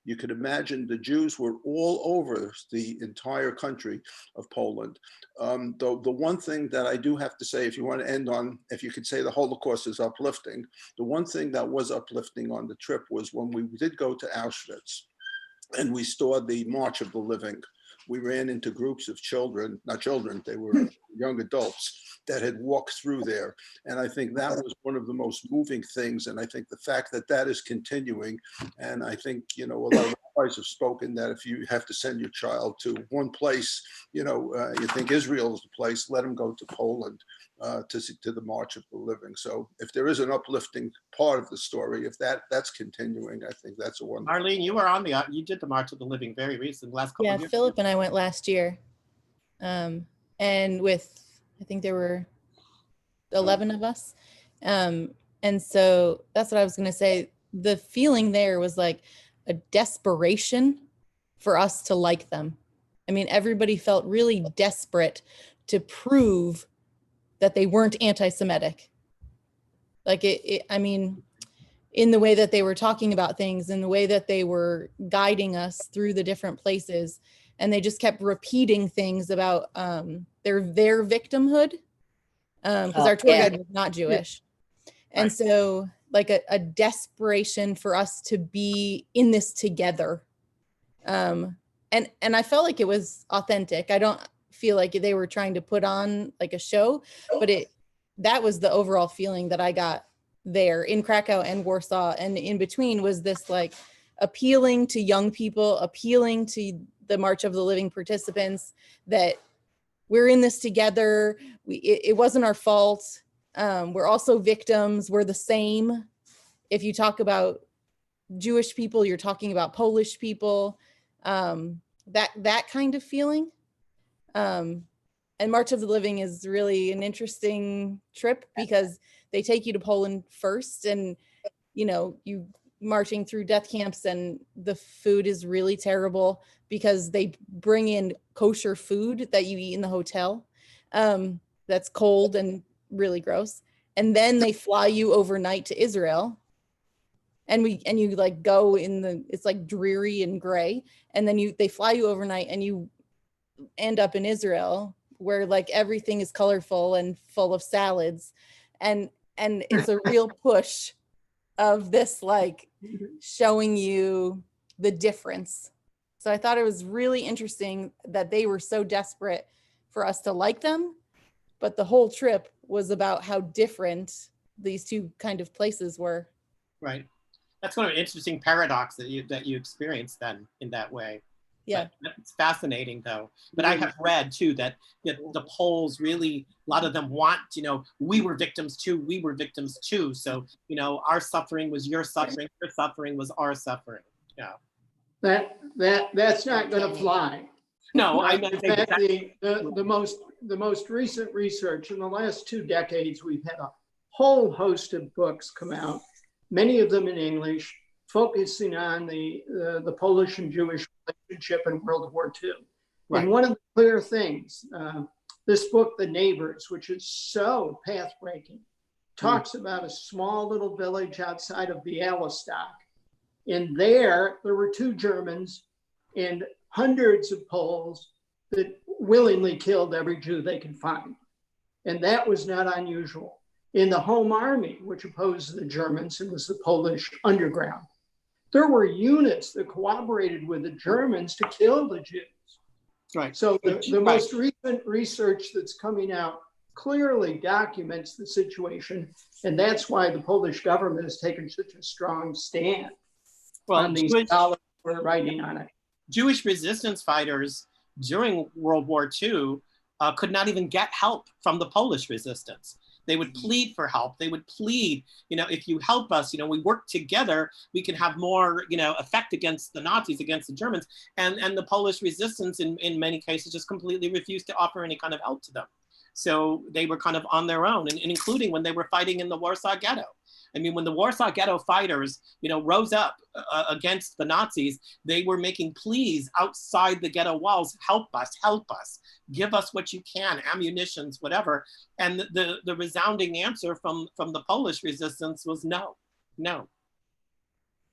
You could imagine the Jews were all over the entire country of Poland. Though the one thing that I do have to say, if you want to end on, if you could say the Holocaust is uplifting, the one thing that was uplifting on the trip was when we did go to Auschwitz and we saw the March of the Living. We ran into groups of children, not children, they were young adults that had walked through there. And I think that was one of the most moving things. And I think the fact that that is continuing, and I think, a lot of rabbis have spoken that if you have to send your child to one place, you think Israel is the place, let them go to Poland to the March of the Living. So if there is an uplifting part of the story, if that's continuing, I think that's a wonderful. Marlene, you were you did the March of the Living very recent, last couple of years. Philip and I went last year. And with, I think there were 11 of us. And so that's what I was going to say. The feeling there was like a desperation for us to like them. I mean, everybody felt really desperate to prove that they weren't anti-Semitic. Like I mean, in the way that they were talking about things, in the way that they were guiding us through the different places. And they just kept repeating things about their victimhood, because our tour guide was not Jewish. And so like a desperation for us to be in this together. And I felt like it was authentic. I don't feel like they were trying to put on like a show, but that was the overall feeling that I got there in Krakow and Warsaw. And in between was this like appealing to young people, appealing to the March of the Living participants, that we're in this together. It wasn't our fault. We're also victims. We're the same. If you talk about Jewish people, you're talking about Polish people, that kind of feeling. And March of the Living is really an interesting trip because they take you to Poland first, and you marching through death camps, and the food is really terrible because they bring in kosher food that you eat in the hotel, that's cold and really gross. And then they fly you overnight to Israel, and you like go it's like dreary and gray, and then they fly you overnight and you end up in Israel, where like everything is colorful and full of salads, and it's a real push of this, like showing you the difference. So I thought it was really interesting that they were so desperate for us to like them, but the whole trip was about how different these two kind of places were. Right. That's kind of an interesting paradox that you experienced then in that way. Yeah. But it's fascinating though. But I have read too that the Poles really, a lot of them want, we were victims too, So, our suffering was your suffering was our suffering. Yeah. That's not going to fly. No, I meant in fact, the most recent research in the last 2 decades, we've had a whole host of books come out, many of them in English, focusing on the Polish and Jewish relationship in World War II. Right. And one of the clear things, this book, The Neighbors, which is so path-breaking, talks about a small little village outside of Białystok. And there were 2 Germans and hundreds of Poles that willingly killed every Jew they could find. And that was not unusual. In the Home Army, which opposed the Germans and was the Polish underground, there were units that cooperated with the Germans to kill the Jews. Right. So the most recent research that's coming out clearly documents the situation, and that's why the Polish government has taken such a strong stand on these scholars who are writing on it. Jewish resistance fighters during World War II could not even get help from the Polish resistance. They would plead for help. They would plead, if you help us, we work together, we can have more, effect against the Nazis, against the Germans. And the Polish resistance in many cases just completely refused to offer any kind of help to them. So they were kind of on their own, and including when they were fighting in the Warsaw Ghetto. I mean, when the Warsaw Ghetto fighters, rose up against the Nazis, they were making pleas outside the ghetto walls, help us, give us what you can, ammunitions, whatever. And the resounding answer from the Polish resistance was no,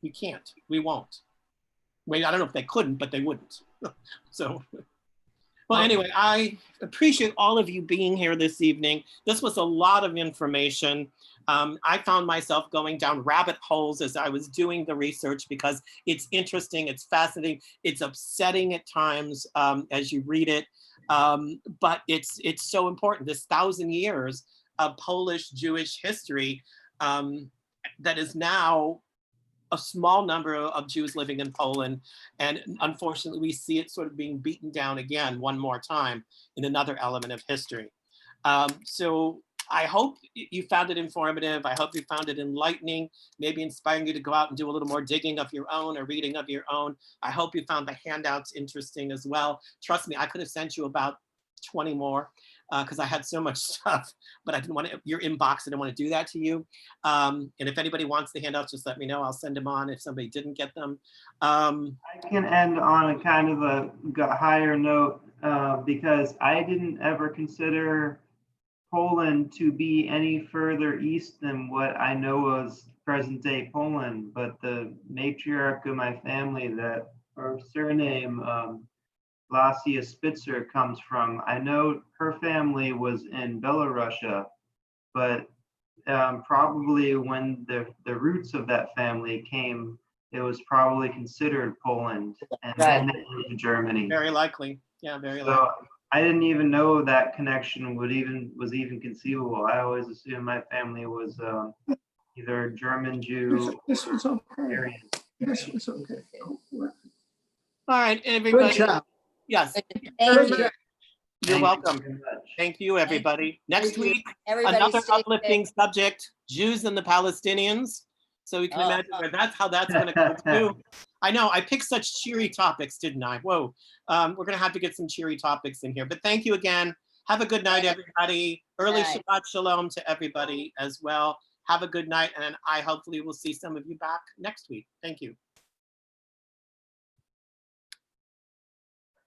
we can't, we won't. Wait, I don't know if they couldn't, but they wouldn't. So, well, anyway, I appreciate all of you being here this evening. This was a lot of information. I found myself going down rabbit holes as I was doing the research because it's interesting, it's fascinating, it's upsetting at times as you read it, but it's so important. This 1,000 years of Polish Jewish history that is now a small number of Jews living in Poland, and unfortunately we see it sort of being beaten down again one more time in another element of history. So I hope you found it informative. I hope you found it enlightening, maybe inspiring you to go out and do a little more digging of your own or reading of your own. I hope you found the handouts interesting as well. Trust me, I could have sent you about 20 more because I had so much stuff, but I didn't want your inbox. I didn't want to do that to you. And if anybody wants the handouts, just let me know. I'll send them on if somebody didn't get them. I can end on a kind of a higher note because I didn't ever consider Poland to be any further east than what I know was present day Poland, but the matriarch of my family that her surname Lasia Spitzer comes from, I know her family was in Belarusia, but probably when the roots of that family came, it was probably considered Poland, and then they moved to Germany. Very likely, yeah, very likely. I didn't even know that connection was even conceivable. I always assumed my family was either German Jew. This was okay. Aryan. This was okay. All right, everybody. Good job. Yes. Thank you. You're Thank you welcome. very much. Thank you, everybody. Next Thank you. week, Everybody another stay uplifting safe. subject, Jews and the Palestinians. So you can Oh. imagine where how that's going to go too. I know, I picked such cheery topics, didn't I? Whoa. We're going to have to get some cheery topics in here. But thank you again. Have a good night, everybody. Early Night. Shabbat Shalom to everybody as well. Have a good night, and I hopefully will see some of you back next week. Thank you.